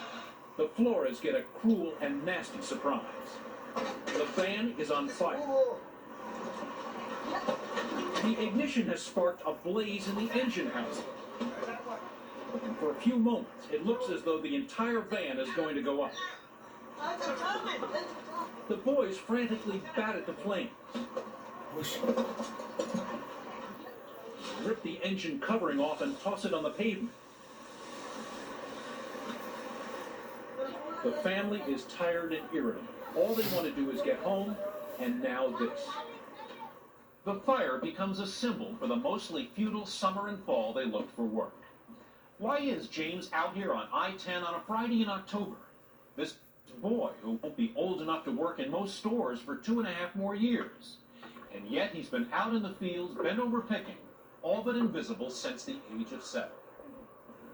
[SPEAKER 11] the Flores get a cruel and nasty surprise. The van is on fire. The ignition has sparked a blaze in the engine housing. And for a few moments, it looks as though the entire van is going to go up. The boys frantically bat at the flames. Rip the engine covering off and toss it on the pavement. The family is tired and irritable. All they want to do is get home, and now this. The fire becomes a symbol for the mostly futile summer and fall they looked for work. Why is James out here on I-10 on a Friday in October? This boy who won't be old enough to work in most stores for 2.5 more years. And yet he's been out in the fields, bent over picking, all but invisible since the age of 7.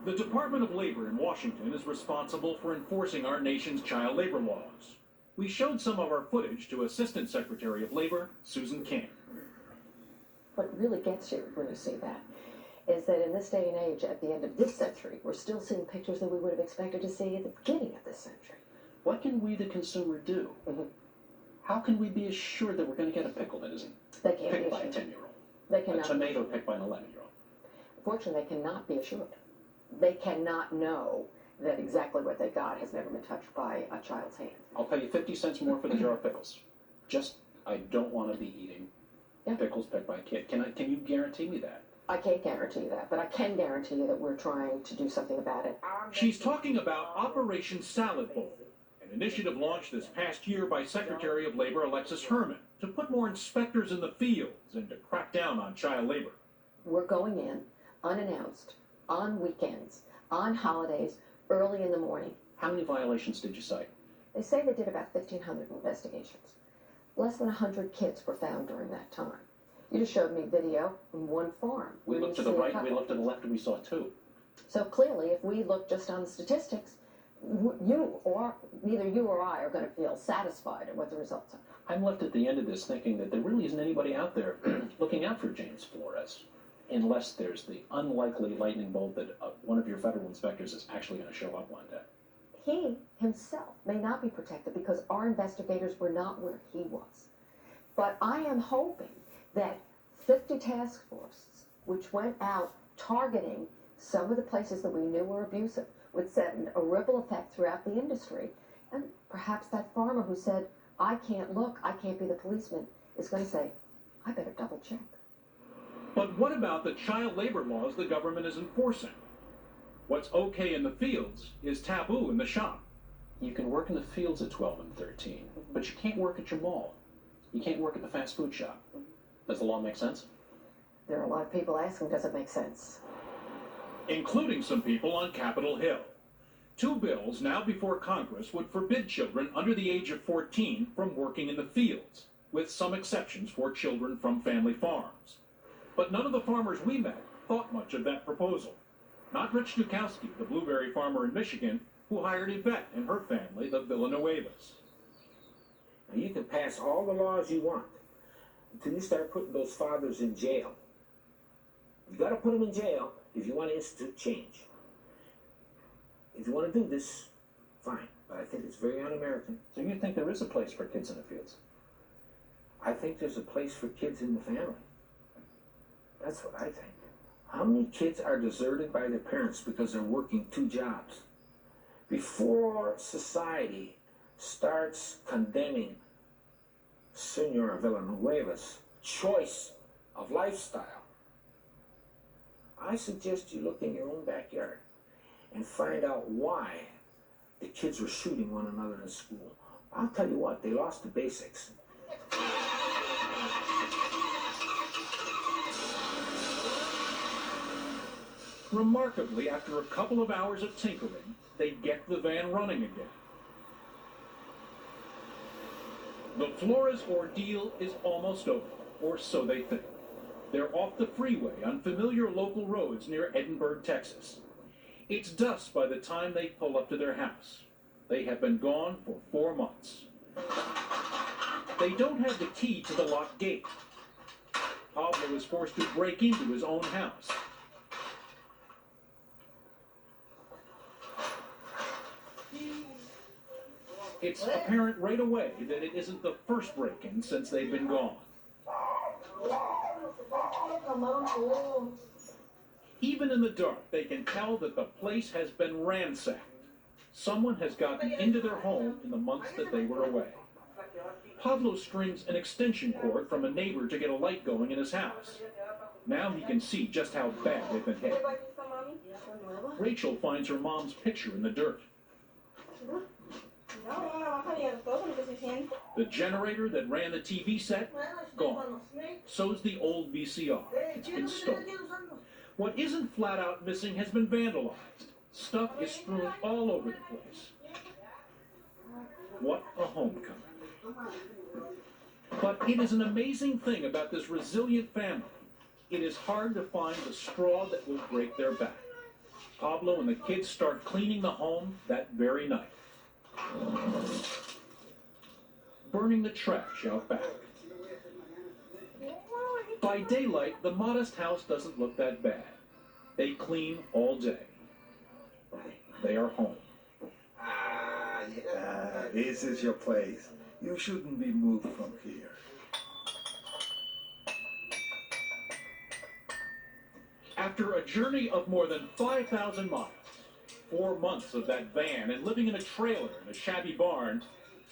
[SPEAKER 11] The Department of Labor in Washington is responsible for enforcing our nation's child labor laws. We showed some of our footage to Assistant Secretary of Labor, Susan Camp.
[SPEAKER 2] What really gets you when you see that
[SPEAKER 9] is that in this day and age, at the end of this century, we're still seeing pictures that we would have expected to see at the beginning of this century.
[SPEAKER 18] What can we, the consumer, do? How can we be assured that we're going to get a pickle that isn't
[SPEAKER 9] They can't
[SPEAKER 18] picked
[SPEAKER 9] be
[SPEAKER 18] by a
[SPEAKER 9] assured.
[SPEAKER 18] 10-year-old?
[SPEAKER 9] They
[SPEAKER 18] A
[SPEAKER 9] cannot.
[SPEAKER 18] tomato picked by an 11-year-old?
[SPEAKER 9] Fortunately, they cannot be assured. They cannot know that exactly what they got has never been touched by a child's hand.
[SPEAKER 18] I'll pay you 50 cents more for the jar of pickles. Just, I don't want to be eating pickles picked by a kid. Can you guarantee me that?
[SPEAKER 9] I can't guarantee that, but I can guarantee you that we're trying to do something about it.
[SPEAKER 11] She's talking about Operation Salad Bowl, an initiative launched this past year by Secretary of Labor Alexis Herman to put more inspectors in the fields and to crack down on child labor.
[SPEAKER 9] We're going in unannounced, on weekends, on holidays, early in the morning.
[SPEAKER 18] How many violations did you cite?
[SPEAKER 9] They say they did about 1,500 investigations. Less than 100 kids were found during that time. You just showed me video from one farm.
[SPEAKER 18] We
[SPEAKER 9] where
[SPEAKER 18] looked
[SPEAKER 9] you
[SPEAKER 18] to the
[SPEAKER 9] see a
[SPEAKER 18] right, we
[SPEAKER 9] couple.
[SPEAKER 18] looked to the left, and we saw two.
[SPEAKER 9] So clearly, if we look just on the statistics, neither you or I are going to feel satisfied at what the results are.
[SPEAKER 18] I'm left at the end of this thinking that there really isn't anybody out there looking out for James Flores, unless there's the unlikely lightning bolt that one of your federal inspectors is actually going to show up one day.
[SPEAKER 9] He himself may not be protected because our investigators were not where he was. But I am hoping that 50 task forces, which went out targeting some of the places that we knew were abusive, would send a ripple effect throughout the industry. And perhaps that farmer who said, I can't look, I can't be the policeman, is going to say, I better double check.
[SPEAKER 11] But what about the child labor laws the government is enforcing? What's okay in the fields is taboo in the shop.
[SPEAKER 18] You can work in the fields at 12 and 13, but you can't work at your mall. You can't work at the fast food shop. Does the law make sense?
[SPEAKER 9] There are a lot of people asking, does it make sense?
[SPEAKER 11] Including some people on Capitol Hill. Two bills now before Congress would forbid children under the age of 14 from working in the fields, with some exceptions for children from family farms. But none of the farmers we met thought much of that proposal. Not Rich Dukowski, the blueberry farmer in Michigan, who hired Yvette and her family, the Villanuevas.
[SPEAKER 20] Now, you can pass all the laws you want until you start putting those fathers in jail. You got to put them in jail if you want to institute change. If you want to do this, fine, but I think it's very un-American.
[SPEAKER 18] So you think there is a place for kids in the fields?
[SPEAKER 20] I think there's a place for kids in the family. That's what I think. How many kids are deserted by their parents because they're working two jobs? Before society starts condemning Senor Villanueva's choice of lifestyle, I suggest you look in your own backyard and find out why the kids were shooting one another in school. I'll tell you what, they lost the basics.
[SPEAKER 11] Remarkably, after a couple of hours of tinkering, they get the van running again. The Flores ordeal is almost over, or so they think. They're off the freeway on familiar local roads near Edinburgh, Texas. It's dusk by the time they pull up to their house. They have been gone for 4 months. They don't have the key to the locked gate. Pablo is forced to break into his own house. It's apparent right away that it isn't the first break-in since they've been gone. Even in the dark, they can tell that the place has been ransacked. Someone has gotten into their home in the months that they were away. Pablo strings an extension cord from a neighbor to get a light going in his house. Now he can see just how bad they've been hit. Rachel finds her mom's picture in the dirt. The generator that ran the TV set, gone. So's the old VCR. It's been stolen. What isn't flat out missing has been vandalized. Stuff is strewn all over the place. What a homecoming. But it is an amazing thing about this resilient family. It is hard to find the straw that will break their back. Pablo and the kids start cleaning the home that very night. Burning the trash out back. By daylight, the modest house doesn't look that bad. They clean all day. They are home.
[SPEAKER 13] Yeah, this is your place. You shouldn't be moved from here.
[SPEAKER 11] After a journey of more than 5,000 miles, 4 months of that van, and living in a trailer in a shabby barn,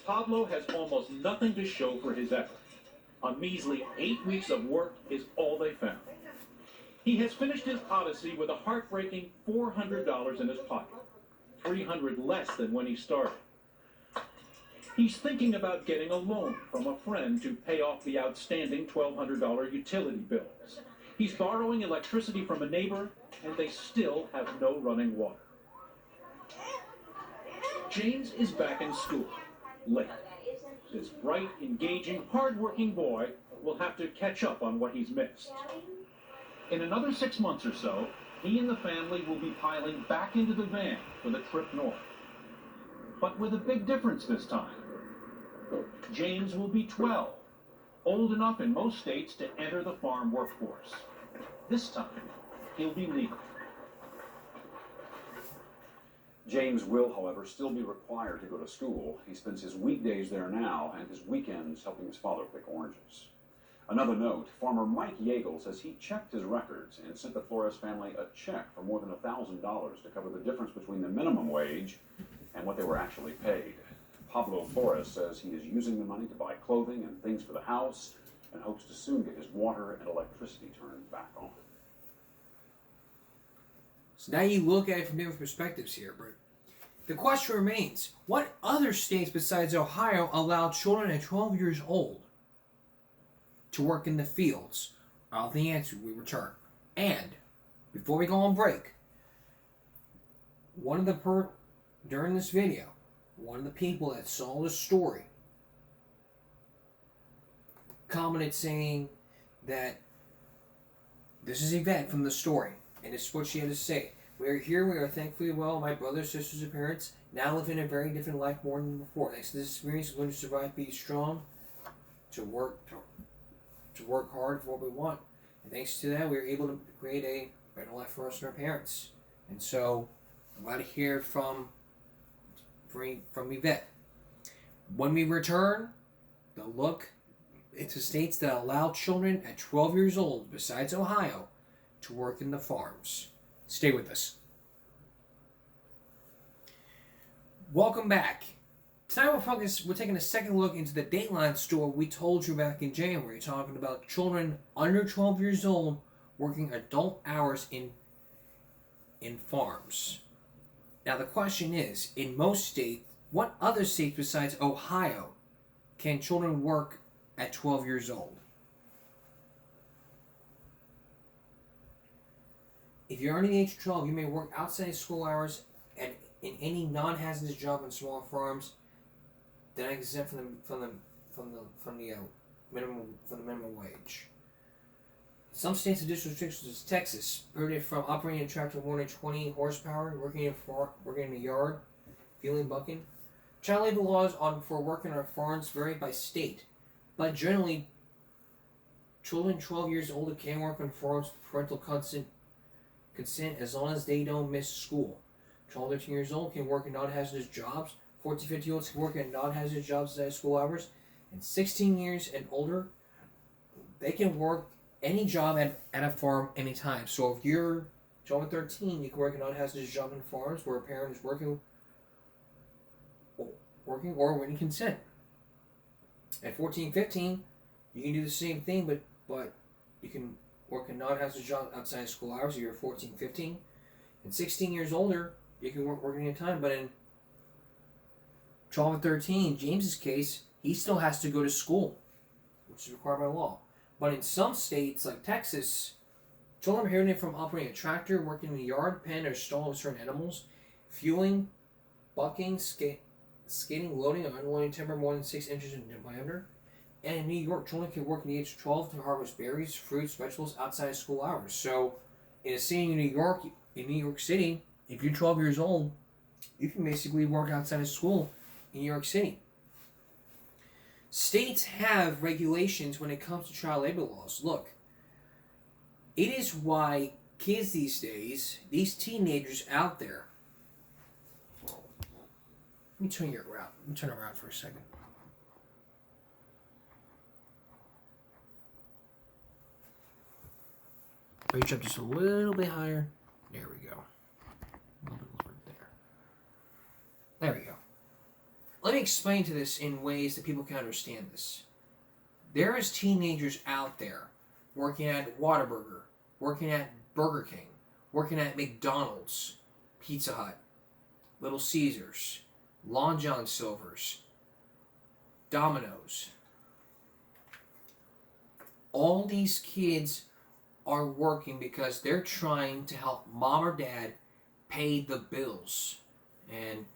[SPEAKER 11] Pablo has almost nothing to show for his effort. A measly 8 weeks of work is all they found. He has finished his odyssey with a heartbreaking $400 in his pocket, $300 less than when he started. He's thinking about getting a loan from a friend to pay off the outstanding $1,200 utility bills. He's borrowing electricity from a neighbor, and they still have no running water. James is back in school, late. This bright, engaging, hard-working boy will have to catch up on what he's missed. In another 6 months or so, he and the family will be piling back into the van for the trip north. But with a big difference this time. James will be 12, old enough in most states to enter the farm workforce. This time, he'll be legal.
[SPEAKER 2] James will, however, still be required to go to school. He spends his weekdays there now and his weekends helping his father pick oranges. Another note, farmer Mike Yeagle says he checked his records and sent the Flores family a check for more than $1,000 to cover the difference between the minimum wage and what they were actually paid. Pablo Flores says he is using the money to buy clothing and things for the house and hopes to soon get his water and electricity turned back on.
[SPEAKER 1] So now you look at it from different perspectives here, but the question remains, what other states besides Ohio allow children at 12 years old to work in the fields? I'll the answer when we return. And before we go on break, during this video, one of the people that saw the story commented saying that this is Yvette from the story, and this is what she had to say. We are here, we are thankfully well, my brothers, sisters, and parents now live in a very different life more than before. Thanks to this experience, we're going to survive, be strong, to work hard for what we want. And thanks to that, we were able to create a better life for us and our parents. And so, I'm glad to hear from Yvette. When we return, the look into states that allow children at 12 years old, besides Ohio, to work in the farms. Stay with us. Welcome back. Tonight we're taking a second look into the Dateline story we told you back in January, talking about children under 12 years old working adult hours in farms. Now the question is, in most states, what other states besides Ohio can children work at 12 years old? If you're under the age of 12, you may work outside school hours and in any non-hazardous job on small farms that are exempt from the minimum wage. Some states have additional restrictions, such as Texas, prohibited from operating a tractor more than 20 horsepower, working in a yard, fueling, bucking. Child labor laws for working on farms vary by state, but generally, children 12 years old can work on farms with parental consent as long as they don't miss school. 12 to 13 years old can work in non-hazardous jobs. 14 to 50-year-olds can work in non-hazardous jobs outside school hours. And 16 years and older, they can work any job at a farm anytime. So if you're 12 to 13, you can work a non-hazardous job in farms where a parent is working or winning consent. At 14, 15, you can do the same thing, but you can work a non-hazardous job outside school hours if you're 14, 15. And 16 years older, you can work any time. But in 12 and 13, James's case, he still has to go to school, which is required by law. But in some states, like Texas, children are prohibited from operating a tractor, working in the yard, pen, or stall with certain animals, fueling, bucking, skating, loading, or unloading timber more than 6 inches in diameter. And in New York, children can work at the age of 12 to harvest berries, fruits, vegetables outside school hours. So, in a city in New York City, if you're 12 years old, you can basically work outside of school in New York City. States have regulations when it comes to child labor laws. Look, it is why kids these days, these teenagers out there. Let me turn you around. Let me turn around for a second. Reach up just a little bit higher. There we go. A little bit lower there. There we go. Let me explain to this in ways that people can understand this. There is teenagers out there working at Whataburger, working at Burger King, working at McDonald's, Pizza Hut, Little Caesars, Long John Silver's, Domino's. All these kids are working because they're trying to help mom or dad pay the bills. And,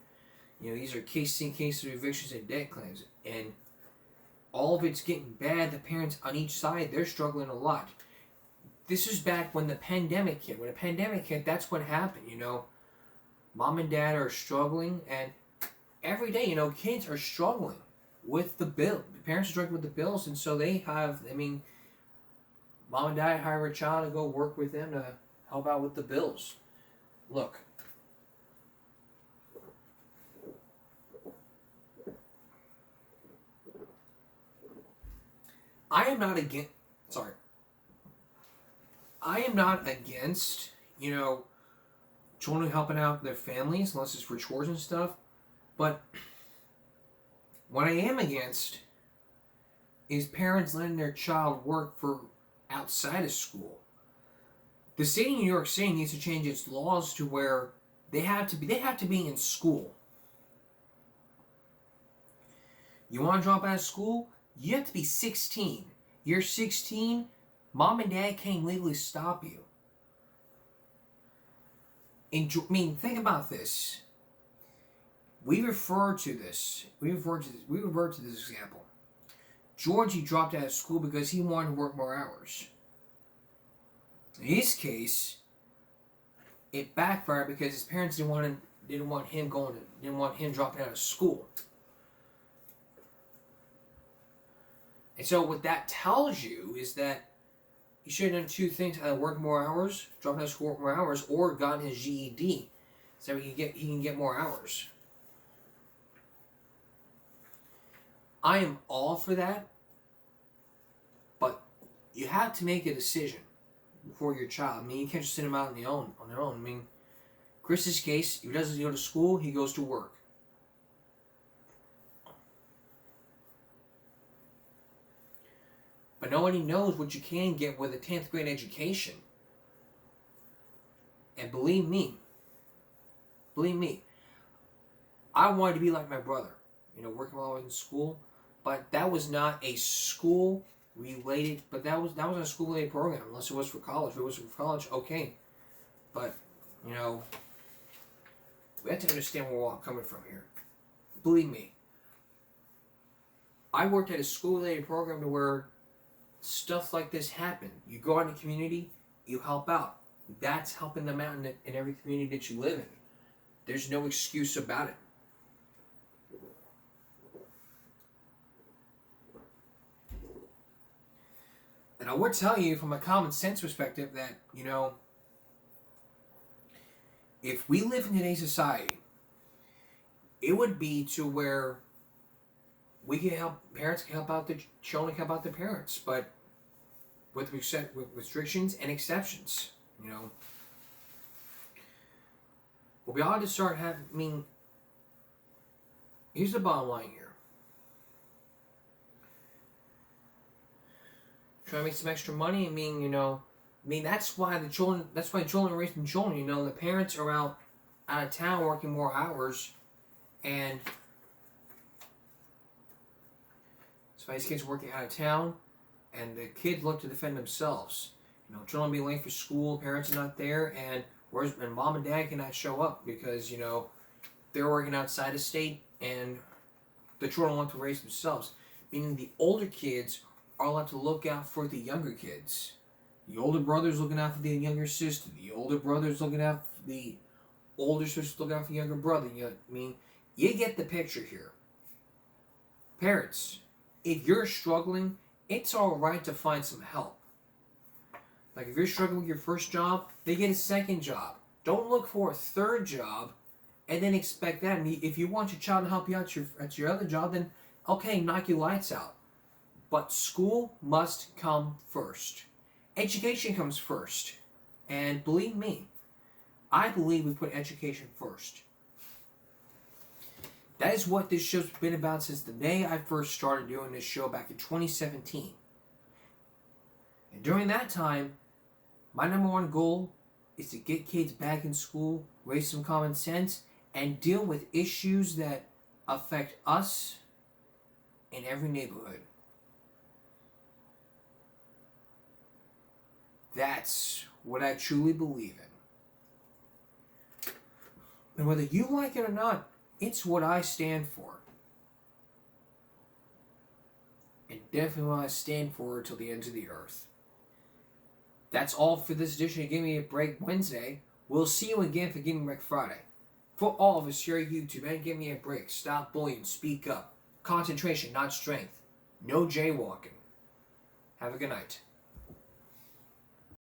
[SPEAKER 1] you know, these are cases of evictions and debt claims. And all of it's getting bad. The parents on each side, they're struggling a lot. This is back when the pandemic hit. When the pandemic hit, that's what happened, you know. Mom and dad are struggling, and every day, you know, kids are struggling with the bill. The parents are struggling with the bills, and so they have, I mean, mom and dad hire a child to go work with them to help out with the bills. Look. I am not against, you know, children helping out their families, unless it's for chores and stuff. But what I am against is parents letting their child work for outside of school. The state of New York City needs to change its laws to where they have to be in school. You want to drop out of school? You have to be 16. You're 16, mom and dad can't legally stop you. I mean, think about this. We refer to this example. Georgie dropped out of school because he wanted to work more hours. In his case, it backfired because his parents didn't want him dropping out of school. And so what that tells you is that he should have done two things: either work more hours, drop out of school, work more hours, or gotten his GED, so he can get more hours. I am all for that, but you have to make a decision for your child. I mean, you can't just send them out on their own. I mean, Chris's case, if he doesn't go to school, he goes to work. But nobody knows what you can get with a 10th grade education. And believe me, I wanted to be like my brother, you know, working while I was in school. But that was not a school-related, that was a school-related program, unless it was for college. If it was for college, okay. But, you know, we have to understand where we're all coming from here. Believe me, I worked at a school-related program to where stuff like this happen. You go out in the community, you help out. That's helping them out in every community that you live in. There's no excuse about it. And I would tell you from a common sense perspective that, you know, if we live in today's society, it would be to where we can help, parents can help out the children, help out the parents, but with restrictions and exceptions, you know. But we ought to start having, I mean, here's the bottom line here. Try to make some extra money. I mean, you know, that's why children are raising children. You know, the parents are out of town working more hours, and so these kids are working out of town, and the kids look to defend themselves. You know, children being late for school, parents are not there, and mom and dad cannot show up because, you know, they're working outside of state, and the children want to raise themselves. Meaning the older kids are allowed to look out for the younger kids. The older brother's looking out for the younger sister. The older brother's looking out for the older sister's looking out for the younger brother. You know, I mean, you get the picture here. Parents, if you're struggling, it's all right to find some help. Like if you're struggling with your first job, they get a second job. Don't look for a third job and then expect that. And if you want your child to help you out at your other job, then okay, knock your lights out. But school must come first. Education comes first. And believe me, I believe we put education first. That is what this show's been about since the day I first started doing this show back in 2017. And during that time, my number one goal is to get kids back in school, raise some common sense, and deal with issues that affect us in every neighborhood. That's what I truly believe in. And whether you like it or not, it's what I stand for. And definitely what I stand for till the ends of the earth. That's all for this edition of Give Me a Break Wednesday. We'll see you again for Give Me a Break Friday. For all of us here at YouTube, and Give Me a Break. Stop bullying. Speak up. Concentration, not strength. No jaywalking. Have a good night.